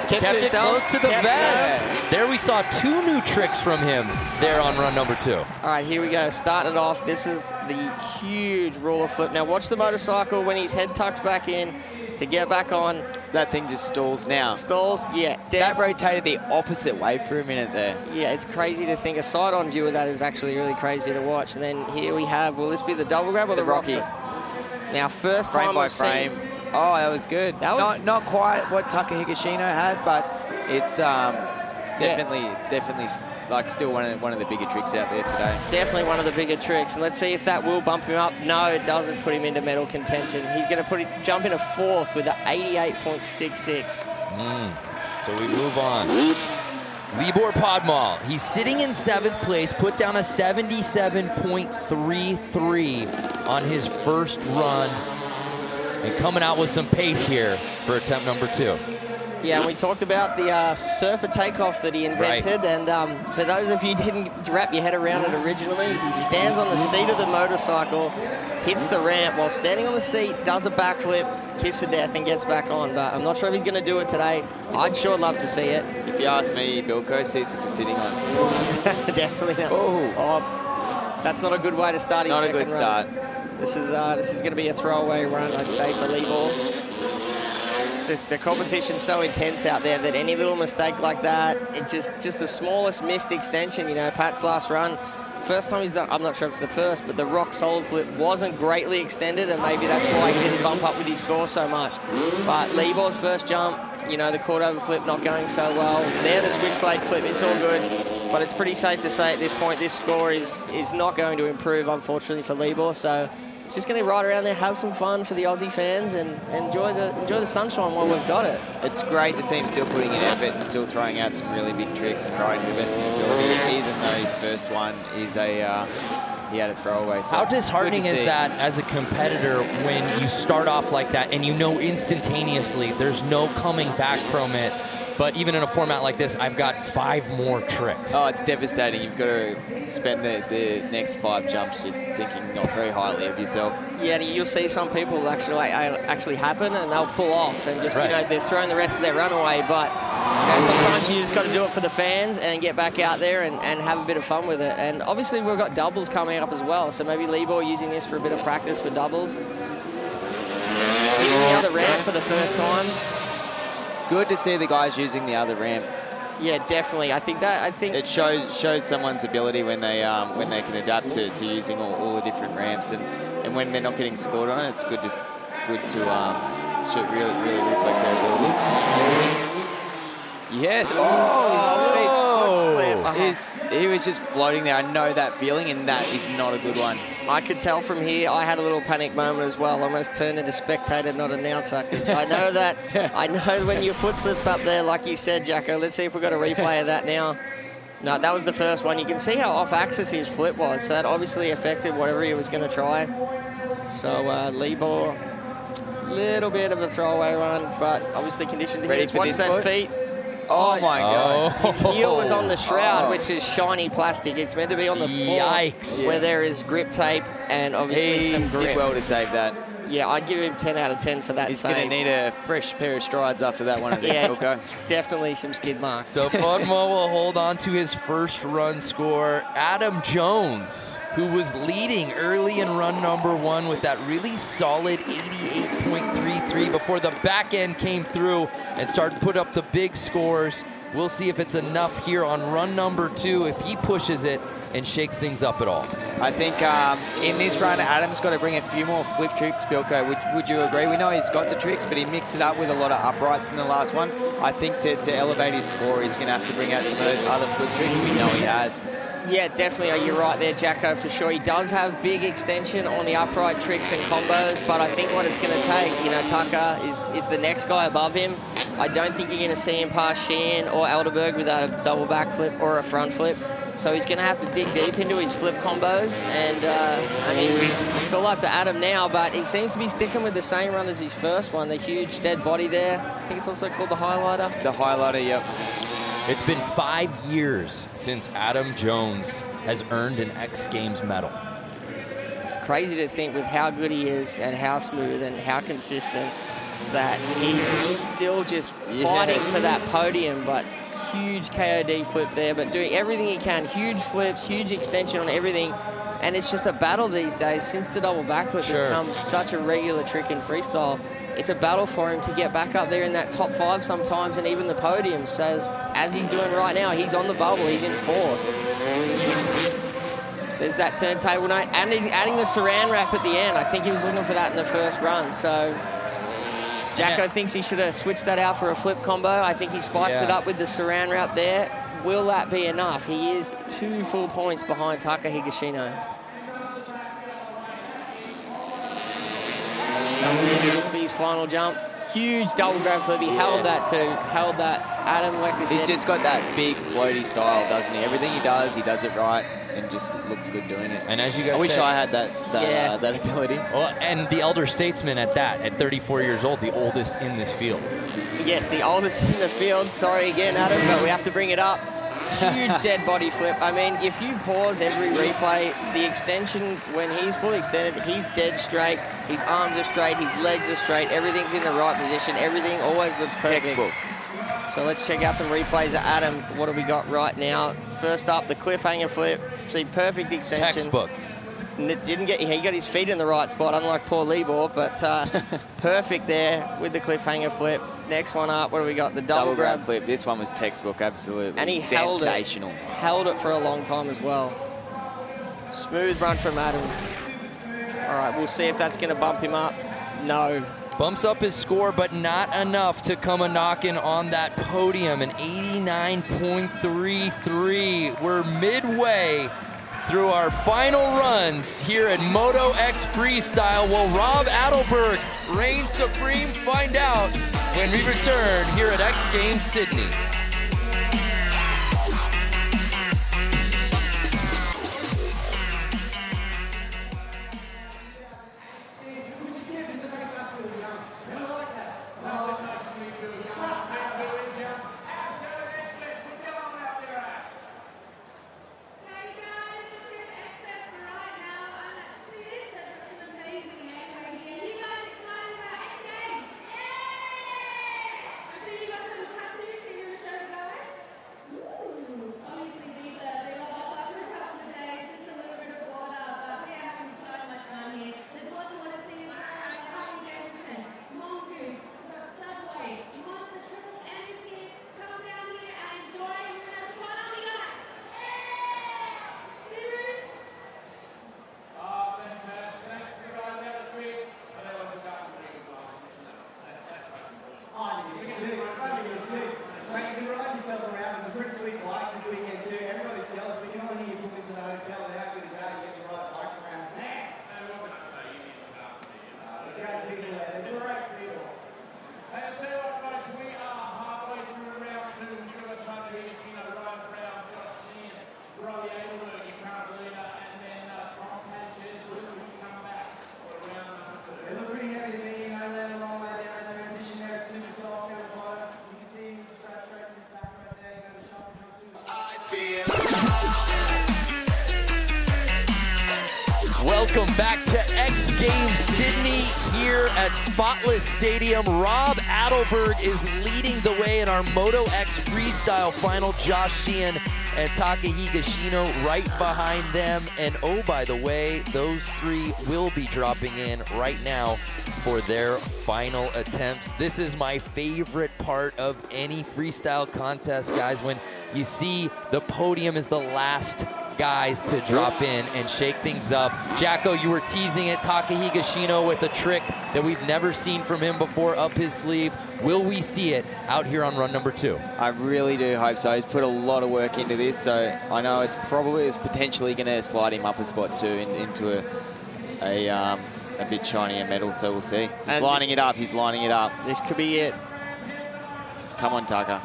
to it himself. Close to the vest. There we saw 2 new tricks from him there on run number 2. All right, here we go. Starting it off. This is the huge ruler flip. Now watch the motorcycle when his head tucks back in to get back on. That thing just stalls now. Stalls, yeah. That rotated the opposite way for a minute there. Yeah, it's crazy to think. A side-on view of that is actually really crazy to watch. And then here we have, will this be the double grab or the Rocky? Now, first frame time by I've frame. seen... Oh, that was good. That was... Not quite what Taka Higashino had, but it's definitely like still one of the bigger tricks out there today. Definitely one of the bigger tricks. And let's see if that will bump him up. No, it doesn't put him into medal contention. He's going to jump in a 4th with an 88.66. So we move on. Libor Podmal, he's sitting in 7th place, put down a 77.33 on his first run, and coming out with some pace here for attempt number 2. Yeah, and we talked about the surfer takeoff that he invented, and for those of you who didn't wrap your head around it originally, he stands on the seat of the motorcycle, hits the ramp while standing on the seat, does a backflip, kiss of death, and gets back on. But I'm not sure if he's going to do it today. I'd sure love to see it. If you ask me, Bilko seats if you're sitting on. Definitely not. Oh, that's not a good way to start his second run. Not a good start. This is going to be a throwaway run, I'd say, for Libor. The competition's so intense out there that any little mistake like that, it just the smallest missed extension. You know, Pat's last run, first time he's done, I'm not sure if it's the first, but the rock solid flip wasn't greatly extended, and maybe that's why he didn't bump up with his score so much. But Libor's first jump, you know, the quarter over flip not going so well. There, the switchblade flip, it's all good. But it's pretty safe to say at this point, this score is not going to improve, unfortunately, for Libor. So it's just going to ride around there, have some fun for the Aussie fans, and enjoy the sunshine while we've got it. It's great to see him still putting in effort and still throwing out some really big tricks and riding the best of his ability, even though his first one is he had a throwaway. So how disheartening is that as a competitor when you start off like that and you know instantaneously there's no coming back from it? But even in a format like this, I've got 5 more tricks. Oh, it's devastating. You've got to spend the next 5 jumps just thinking not very highly of yourself. Yeah, you'll see some people actually happen, and they'll pull off and just, you know, they're throwing the rest of their run away. But, you know, sometimes you just got to do it for the fans and get back out there and have a bit of fun with it. And obviously we've got doubles coming up as well, so maybe Libor using this for a bit of practice for doubles. Using the other ramp for the first time. Good to see the guys using the other ramp. Yeah, definitely. I think it shows someone's ability when they can adapt to using all the different ramps, and when they're not getting scored on it, it's good to should really reflect their abilities. Yes. Foot slip. He was just floating there. I know that feeling, and that is not a good one. I could tell from here, I had a little panic moment as well. Almost turned into spectator, not announcer, because I know that, I know when your foot slips up there, like you said, Jacko. Let's see if we've got a replay of that now. No, that was the first one. You can see how off-axis his flip was, so that obviously affected whatever he was going to try. So Libor, little bit of a throwaway run, but obviously conditioned Ready here. for Watch this that foot? feet. Oh my God. His heel was on the shroud, which is shiny plastic. It's meant to be on the floor, Yikes. where there is grip tape and obviously He some grip. did well to save that. Yeah, I'd give him 10 out of 10 for that He's save. going to need a fresh pair of strides after that one, I think, Yeah, Wilco. definitely some skid marks. So Budmo will hold on to his first run score. Adam Jones, who was leading early in run number 1 with that really solid 88.33 before the back end came through and started to put up the big scores. We'll see if it's enough here on run number 2, if he pushes it and shakes things up at all. I think in this run, Adam's got to bring a few more flip tricks, Bilko. Would you agree? We know he's got the tricks, but he mixed it up with a lot of uprights in the last one. I think to elevate his score, he's going to have to bring out some of those other flip tricks we know he has. Yeah, definitely. You're right there, Jacko, for sure. He does have big extension on the upright tricks and combos, but I think what it's going to take, you know, Tucker is the next guy above him. I don't think you're going to see him pass Sheehan or Elderberg without a double backflip or a front flip. So he's going to have to dig deep into his flip combos. And, I mean, it's all up to Adam now, but he seems to be sticking with the same run as his first one, the huge dead body there. I think it's also called the highlighter. The highlighter, yep. It's been 5 years since Adam Jones has earned an X Games medal. Crazy to think with how good he is and how smooth and how consistent that he's still just fighting for that podium, but huge KOD flip there, but doing everything he can, huge flips, huge extension on everything, and it's just a battle these days. Since the double backflip has become such a regular trick in freestyle, it's a battle for him to get back up there in that top 5 sometimes, and even the podiums. So as he's doing right now, he's on the bubble, he's in 4th. There's that turntable note, adding the saran wrap at the end. I think he was looking for that in the first run, so Jacko thinks he should have switched that out for a flip combo. I think he spiced it up with the saran wrap there. Will that be enough? He is 2 full points behind Taka Higashino. Gillespie's final jump. Huge double grab flip. He held that too. Held that. Adam, like we said. He's just got that big floaty style, doesn't he? Everything he does it right and just looks good doing it. And as you guys I wish said, I had that ability. Well, and the elder statesman at that, at 34 years old, the oldest in this field. Yes, the oldest in the field. Sorry again, Adam, but we have to bring it up. Huge dead body flip. I mean, if you pause every replay, the extension, when he's fully extended, he's dead straight. His arms are straight, his legs are straight, everything's in the right position. Everything always looks perfect. Textbook. So let's check out some replays of Adam. What have we got right now? First up, the cliffhanger flip. See, perfect extension. Textbook. He got his feet in the right spot, unlike poor Libor, but perfect there with the cliffhanger flip. Next one up, what do we got? The double grab flip. This one was textbook, absolutely. And he sensational. Held it for a long time as well. Smooth run from Adam. All right, we'll see if that's going to bump him up. No. Bumps up his score, but not enough to come a knocking on that podium. An 89.33. We're midway through our final runs here at Moto X Freestyle. Will Rob Adelberg reign supreme? Find out when we return here at X Games Sydney. So you got some tattoos in your shirt? yourself around. There's some pretty sweet bikes this weekend too. Everybody's jealous. We can all hear you book into the hotel, but how good is that? You get to ride bikes around. Man! Great people there. They're great people. Hey, I'll tell you what, folks, we are halfway through round 2. We've got time to get, Ryan Brown, Josh Sheehan, Robbie Abelberg, your current leader, and then Tom Patches will come back for round number 2. They look pretty heavy to me. Landed a long way down the transition there. It's super soft down the bottom. You can see him straight from his back right there. You got the shot comes through. Welcome back to X Games Sydney here at Spotless Stadium. Rob Adelberg is leading the way in our Moto X Freestyle final. Josh Sheehan and Taka Higashino right behind them. And oh, by the way, those three will be dropping in right now for their final attempts. This is my favorite part of any freestyle contest, guys, when you see the podium is the last guys to drop in and shake things up. Jacko, you were teasing it. Taka Higashino with a trick that we've never seen from him before up his sleeve. Will we see it out here on run number 2? I really do hope so. He's put a lot of work into this, so I know it's potentially going to slide him up a spot too into a bit shinier medal, so we'll see. He's lining it up. He's lining it up. This could be it. Come on, Taka.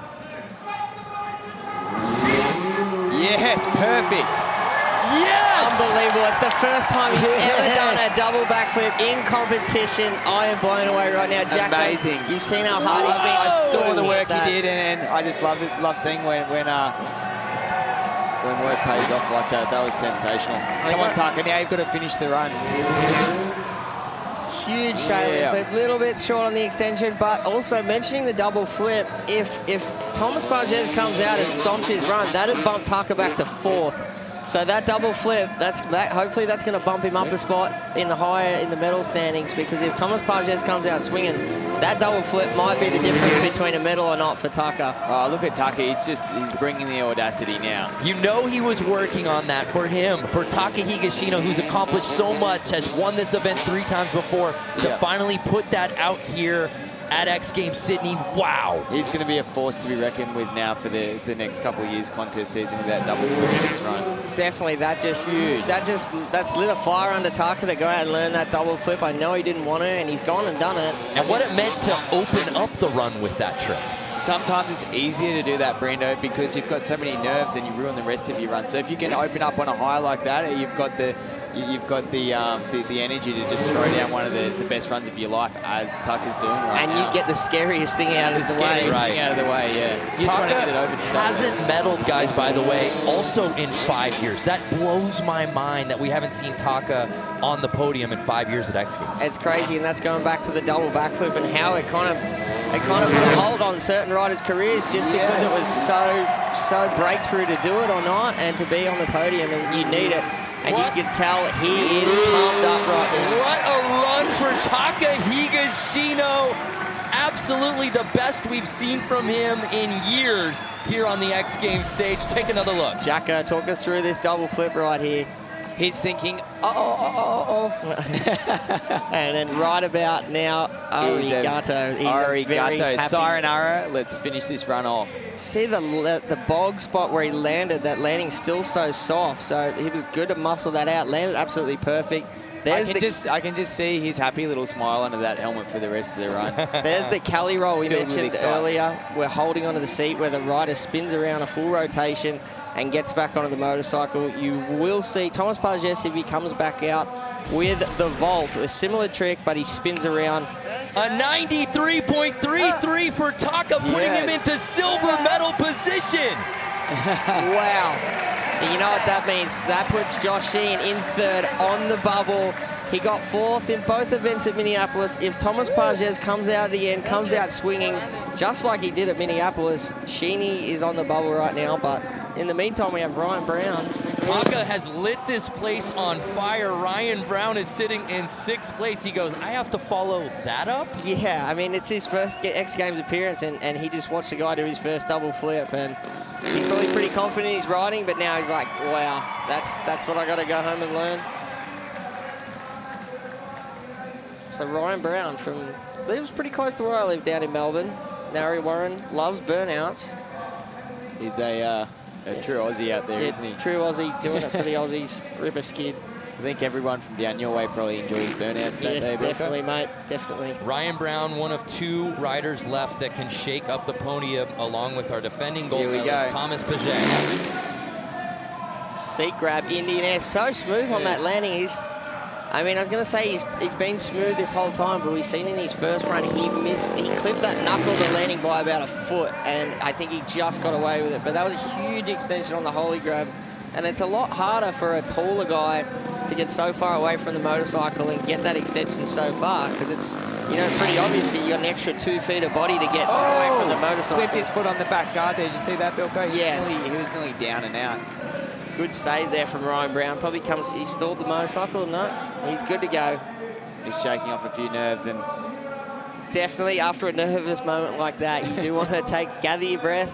Yes, perfect. Yes! Unbelievable. It's the first time he's ever done a double backflip in competition. I am blown away right now. Jack, amazing. You've seen how hard he's been. I saw the work that. he did, and I just love seeing when work pays off like that. That was sensational. Come on, Taka. Now you've got to finish the run. Huge shailing flip, a little bit short on the extension, but also mentioning the double flip, if Thomas Parges comes out and stomps his run, that'd bump Taka back to 4th. So that double flip, hopefully that's going to bump him up a spot in the medal standings, because if Thomas Parges comes out swinging, that double flip might be the difference between a medal or not for Taka. Oh, look at Taka. He's bringing the audacity now. You know he was working on that for him, for Taka Higashino, who's accomplished so much, has won this event 3 times before, to finally put that out here at X Games Sydney. Wow. He's going to be a force to be reckoned with now for the next couple of years contest season with that double flip in his run. Definitely, that's lit a fire under Taka to go out and learn that double flip. I know he didn't want to, and he's gone and done it. And what it meant to open up the run with that trick. Sometimes it's easier to do that, Brando, because you've got so many nerves and you ruin the rest of your run. So if you can open up on a high like that, you've got the energy to just throw down one of the best runs of your life, as Taka's doing right now. And you get the scariest thing out of the way. Out of the way, yeah. You just want to get it over. Hasn't medaled, guys, by the way, also in 5 years. That blows my mind that we haven't seen Taka on the podium in 5 years at X Games. It's crazy, and that's going back to the double backflip and how it kind of put a hold on certain riders' careers just because it was so breakthrough to do it or not, and to be on the podium, and you need it. And you can tell he is pumped up right now. What a run for Taka Higashino. Absolutely the best we've seen from him in years here on the X Games stage. Take another look. Jacko, talk us through this double flip right here. He's thinking, And then right about now, Arigato. Arigato. Sayonara. Let's finish this run off. See the bog spot where he landed, that landing's still so soft. So he was good to muscle that out. Landed absolutely perfect. I can just see his happy little smile under that helmet for the rest of the run. There's the Cali roll we mentioned earlier. We're holding onto the seat where the rider spins around a full rotation and gets back onto the motorcycle. You will see Thomas Parges, if he comes back out with the vault, a similar trick, but he spins around. A 93.33 for Taka, putting him into silver medal position. Wow. And you know what that means? That puts Josh Sheehan in 3rd on the bubble. He got 4th in both events at Minneapolis. If Thomas Parges comes out at the end, comes out swinging, just like he did at Minneapolis, Sheeny is on the bubble right now, but in the meantime, we have Ryan Brown. Taka has lit this place on fire. Ryan Brown is sitting in 6th place. He goes, I have to follow that up? Yeah, I mean, it's his first X Games appearance, and he just watched the guy do his first double flip, and he's probably pretty confident he's riding, but now he's like, wow, that's what I got to go home and learn. So Ryan Brown lives pretty close to where I live down in Melbourne. Narry Warren loves burnouts. He's a true Aussie out there, isn't he? True Aussie, doing it for the Aussies. Ripper skid. I think everyone from down your way probably enjoys burnouts, don't Yes, they, Bilko? definitely, mate. Definitely. Ryan Brown, one of 2 riders left that can shake up the podium, along with our defending gold Here we medalist, go. Thomas Paget. Seat grab, Indian air, so smooth on that landing. I mean, I was going to say he's been smooth this whole time, but we've seen in his first run he clipped that knuckle of the landing by about a foot, and I think he just got away with it. But that was a huge extension on the holy grab, and it's a lot harder for a taller guy to get so far away from the motorcycle and get that extension so far, because it's, you know, pretty obvious that you got an extra 2 feet of body to get away from the motorcycle. Flipped his foot on the back guard there. Did you see that, Bilko? Yes. He was nearly down and out. Good save there from Ryan Brown. Probably he stalled the motorcycle. No, he's good to go. He's shaking off a few nerves, and Definitely after a nervous moment like that, you do want to gather your breath,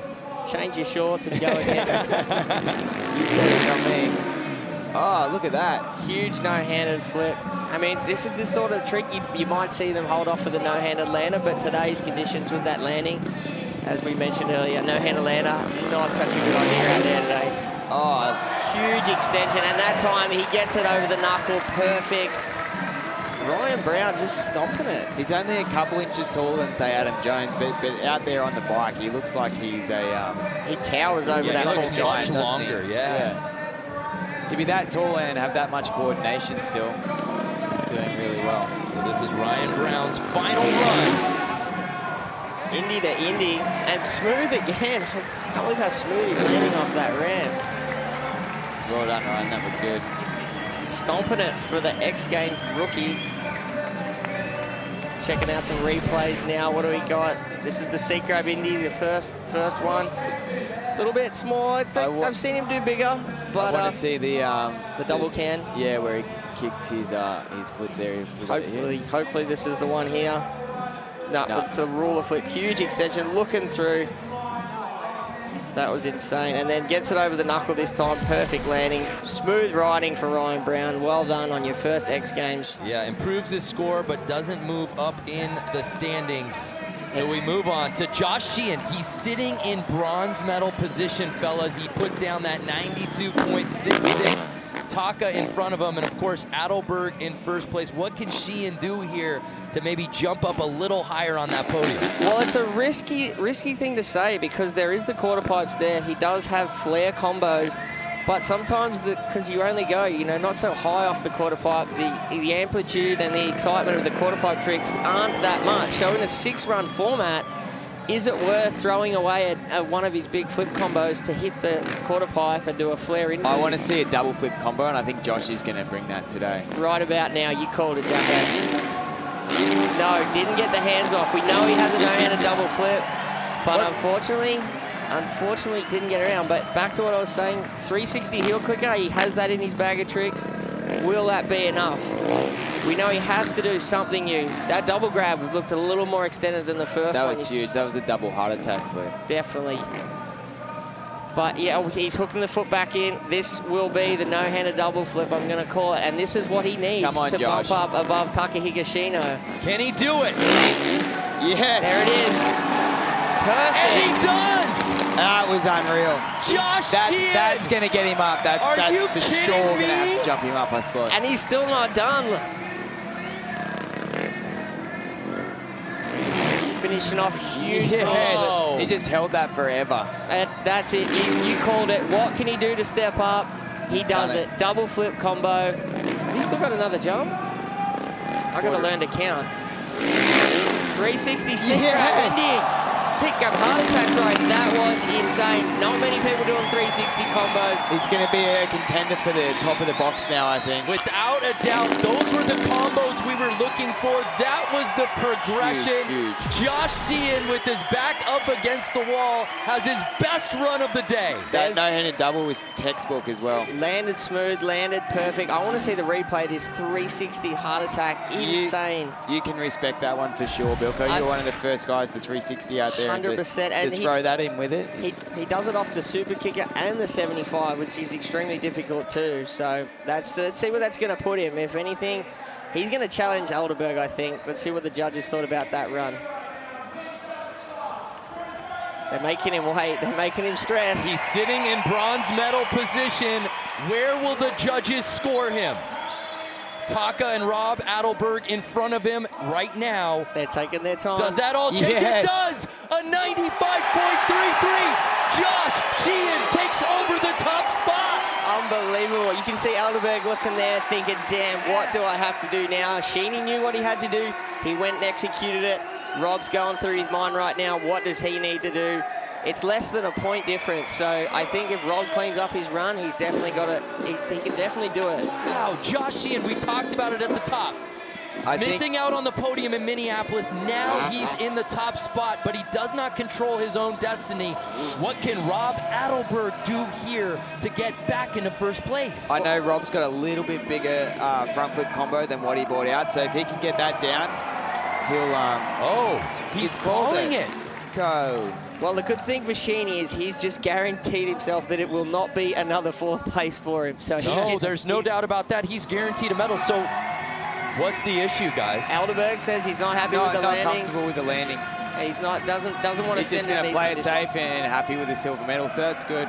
change your shorts and go again. you said it, not me. Oh, look at that. Huge no-handed flip. I mean, this is the sort of trick you might see them hold off for the no-handed lander, but today's conditions with that landing, as we mentioned earlier, no-handed lander, not such a good idea out there today. Oh, huge extension, and that time he gets it over the knuckle, perfect. Ryan Brown just stomping it. he's only a couple inches taller than, say, Adam Jones, but out there on the bike, he looks like he's a... he towers over that he looks whole much giant, longer, yeah. To be that tall and have that much coordination still, he's doing really well. So this is Ryan Brown's final run. Indy to Indy, and smooth again. I can't believe how smooth he's landing off that ramp. Well done, Ryan, that was good. Stomping it for the X Games rookie. Checking out some replays now. What do we got? This is the seat grab Indy, the first one. A little bit small. I've seen him do bigger, but I want to see the double can. Yeah, where he kicked his foot there. Hopefully this is the one here. No, it's a ruler flip. Huge extension, looking through. That was insane. And then gets it over the knuckle this time. Perfect landing. Smooth riding for Ryan Brown. Well done on your first X Games. Yeah, improves his score, but doesn't move up in the standings. So we move on to Josh Sheehan. He's sitting in bronze medal position, fellas. He put down that 92.66. Taka in front of him, and of course Adelberg in first place. What can Sheehan do here to maybe jump up a little higher on that podium? Well, it's a risky thing to say, because there is the quarter pipes there. He does have flare combos, but sometimes because you only go, you know, not so high off the quarter pipe, the amplitude and the excitement of the quarter pipe tricks aren't that much. So in a 6-run format, is it worth throwing away one of his big flip combos to hit the quarter pipe and do a flare in? I want to see a double flip combo, and I think Josh is going to bring that today. Right about now, you called it, Jacko. No, didn't get the hands off. We know he has a no-handed double flip, but unfortunately didn't get around. But back to what I was saying, 360 heel clicker, he has that in his bag of tricks. Will that be enough? We know he has to do something new. That double grab looked a little more extended than the first one. That was huge. That was a double heart attack flip. Definitely. But yeah, he's hooking the foot back in. This will be the no-handed double flip, I'm going to call it. And this is what he needs to Josh. bump up above Taka Higashino. Can he do it? Yeah. There it is. Perfect. And he does! That was unreal. Josh Sheehan! That's going to get him up. That's you for kidding sure going to have me? to jump him up, I suppose. And he's still not done. Finishing off huge. Yes. Oh. He just held that forever. And that's it. You called it. What can he do to step up? He does it. Double flip combo. Has he still got another jump? I got to learn to count. 360 seat grab ending. Seat grab heart attack, sorry. That was insane. Not many people doing 360 combos. He's going to be a contender for the top of the box now, I think. Without a doubt, those were the combos we were looking for. That was the progression. Huge. Josh Sheehan, with his back up against the wall, has his best run of the day. That no-handed double was textbook as well. Landed smooth, landed perfect. I want to see the replay of this 360 heart attack. Insane. You can respect that one for sure, Bilko. You're one of the first guys to 360 out there. 100%. And to throw that in with it. He does it off the super kicker and the 75, which is extremely difficult too. So let's see where that's going to put him. If anything, he's going to challenge Adelberg, I think. Let's see what the judges thought about that run. They're making him wait. They're making him stress. He's sitting in bronze medal position. Where will the judges score him? Taka and Rob Adelberg in front of him right now. They're taking their time. Does that all change? Yes. It does! A 95.33! Josh Sheehan takes over the top spot! Unbelievable. You can see Adelberg looking there thinking, damn, what do I have to do now? Sheeny knew what he had to do. He went and executed it. Rob's going through his mind right now. What does he need to do? It's less than a point difference. So I think if Rob cleans up his run, he's definitely got it. He can definitely do it. Wow, Josh Sheehan, we talked about it at the top. Missing out on the podium in Minneapolis. Now he's in the top spot, but he does not control his own destiny. What can Rob Adelberg do here to get back into first place? I know Rob's got a little bit bigger front flip combo than what he brought out, so if he can get that down, he'll... He's calling it. Go. Well, the good thing for Sheeny is he's just guaranteed himself that it will not be another 4th place for him. So There's no doubt about that. He's guaranteed a medal. So what's the issue, guys? Adelberg says he's not happy with the landing. Not comfortable with the landing. He's not doesn't want to He's send just him going to these play it conditions. safe and happy with the silver medal, so that's good.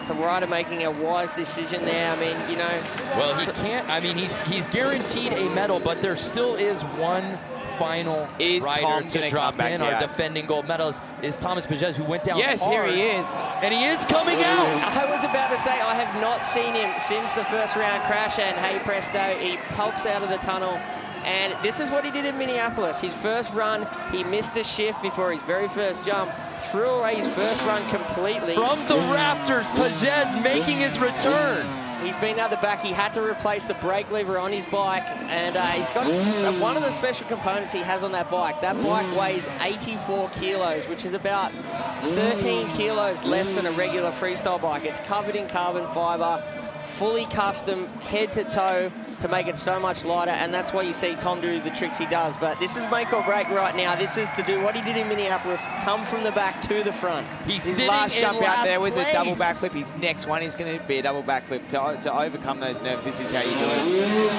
So Ryder making a wise decision there. I mean, you know. Well, he can't. I mean, he's guaranteed a medal, but there still is one final rider to drop in. Our defending gold medalist is Thomas Pages, who went down hard. Here he is. And he is coming out. I was about to say, I have not seen him since the first round crash, and hey presto, he pops out of the tunnel. And this is what he did in Minneapolis. His first run, he missed a shift before his very first jump, threw away his first run completely. From the rafters, Pages making his return. He's been out the back. He had to replace the brake lever on his bike, and he's got one of the special components he has on that bike. That bike weighs 84 kilos, which is about 13 kilos less than a regular freestyle bike. It's covered in carbon fiber, fully custom, head to toe, to make it so much lighter, and that's why you see Tom do the tricks he does. But this is make or break right now. This is to do what he did in Minneapolis, come from the back to the front. His last jump out there was a double backflip. His next one is going to be a double backflip. To overcome those nerves, this is how you do it.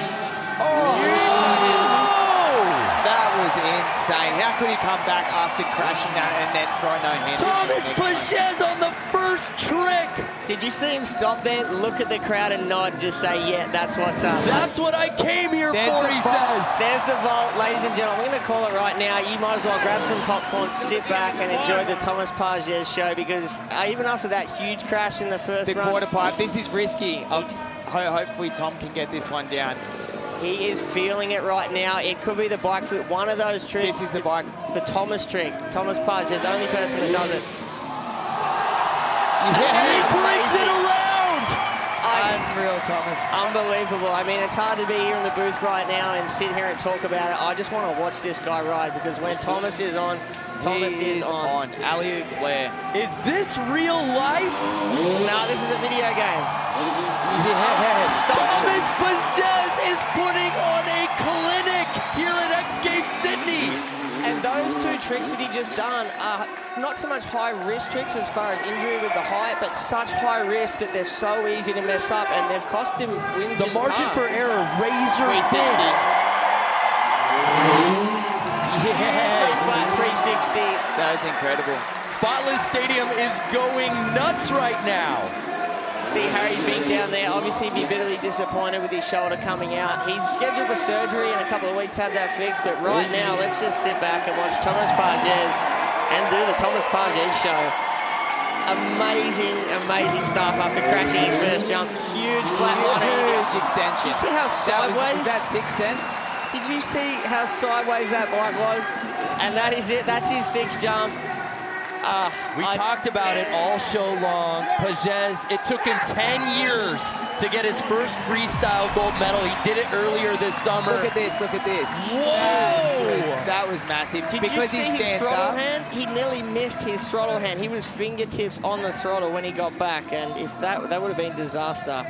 That was insane. How could he come back after crashing that and then throw no hand? Thomas Pages on the first trick. Did you see him stop there, look at the crowd and nod and just say, yeah, that's what's up? That's what I came here for, he says. There's the vault, ladies and gentlemen. I'm going to call it right now. You might as well grab some popcorn, sit back and enjoy the Thomas Pages show, because even after that huge crash in the first run... The quarter pipe, this is risky. Hopefully Tom can get this one down. He is feeling it right now. It could be the bike flip, one of those tricks. This is the bike. The Thomas trick. Thomas Pages, the only person that does it. And he brings it around! Unreal, Thomas. Unbelievable. I mean, it's hard to be here in the booth right now and sit here and talk about it. I just want to watch this guy ride, because when Thomas is on, Thomas is on. Alley-oop flare. Is this real life? No, this is a video game. Thomas Pages is putting on a clinic here at X Games Sydney. And those two tricks that he just done are not so much high-risk tricks as far as injury with the height, but such high risk that they're so easy to mess up, and they've cost him wins. The margin for error, razor 360. Flat 360. That is incredible. Spotless Stadium is going nuts right now. See Harry Bink down there, obviously be bitterly disappointed with his shoulder coming out. He's scheduled for surgery in a couple of weeks, have that fixed, but right now, let's just sit back and watch Thomas Pages and do the Thomas Pages show. Amazing, amazing stuff after crashing his first jump. Huge flat line. Huge extension. Did you see how sideways? Was that 610? Did you see how sideways that bike was? And that is it, that's his sixth jump. We talked about it all show long. Pages, it took him 10 years to get his first freestyle gold medal. He did it earlier this summer. Look at this, look at this. Whoa! That was massive. Did because you see he his stands throttle up. hand? He nearly missed his throttle hand. He was fingertips on the throttle when he got back, and if that would have been disaster.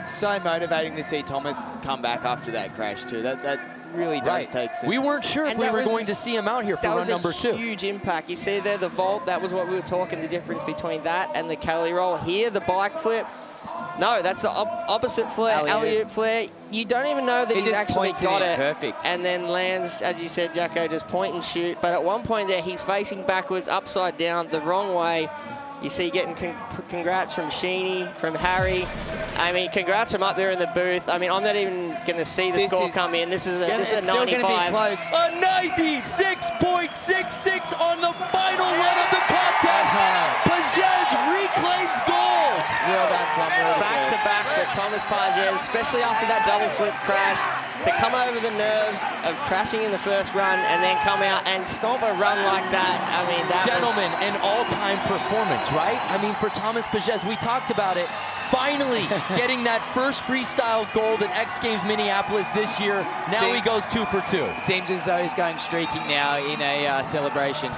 So motivating to see Thomas come back after that crash too. That really does take some. We weren't sure if And we that were was- going to see him out here for That run was number a 2. huge impact. You see there, the vault, that was what we were talking, the difference between that and the Kelly roll. Here, the bike flip, no, that's the opposite flare, alley-oop flare. You don't even know that He he's just actually points it got in it. perfect. And then lands, as you said, Jacko, just point and shoot. But at one point there, he's facing backwards, upside down, the wrong way. You see getting congrats from Sheeny, from Harry. I mean, congrats from up there in the booth. I mean, I'm not even going to see the score come in. This is a, It's still going to be 95. close. A 96.66 on the final run of the contest. Pages reclaims gold. Well done, Tom. Back to back for Thomas Pages, especially after that double flip crash, to come over the nerves of crashing in the first run and then come out and stomp a run like that. I mean, that Gentlemen, an all-time performance, right? I mean, for Thomas Pages, we talked about it. Finally getting that first freestyle gold at X Games Minneapolis this year. Now he goes 2 for 2. Seems as though he's going streaking now in a celebration.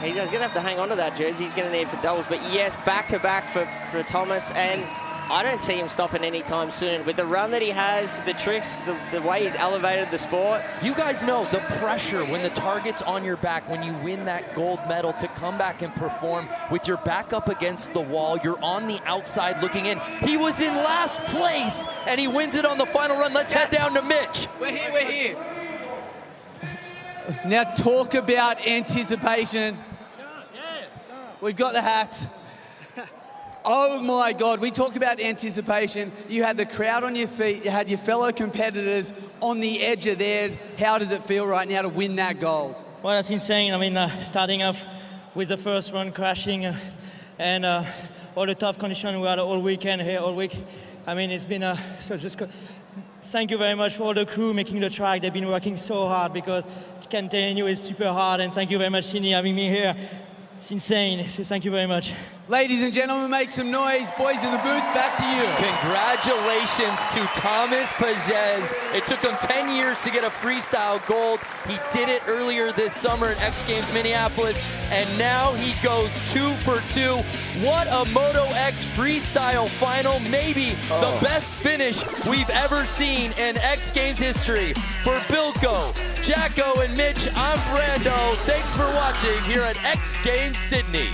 He's going to have to hang on to that jersey. He's going to need for doubles. But yes, back-to-back for Thomas. And I don't see him stopping anytime soon. With the run that he has, the tricks, the way he's elevated the sport. You guys know the pressure when the target's on your back, when you win that gold medal, to come back and perform with your back up against the wall. You're on the outside looking in. He was in last place, and he wins it on the final run. Let's head down to Mitch. We're here. Now talk about anticipation. We've got the hats. Oh my God, we talk about anticipation. You had the crowd on your feet, you had your fellow competitors on the edge of theirs. How does it feel right now to win that gold? Well, that's insane. I mean, starting off with the first run crashing and all the tough conditions we had all weekend here, all week. I mean, it's been so just thank you very much for all the crew making the track. They've been working so hard because I can tell you it's super hard. And thank you very much, Sydney, having me here. It's insane. So thank you very much. Ladies and gentlemen, make some noise. Boys in the booth, back to you. Congratulations to Thomas Pages. It took him 10 years to get a freestyle gold. He did it earlier this summer at X Games Minneapolis, and now he goes 2 for 2. What a Moto X freestyle final. Maybe the best finish we've ever seen in X Games history. For Bilko, Jacko, and Mitch, I'm Brando. Thanks for watching here at X Games Sydney.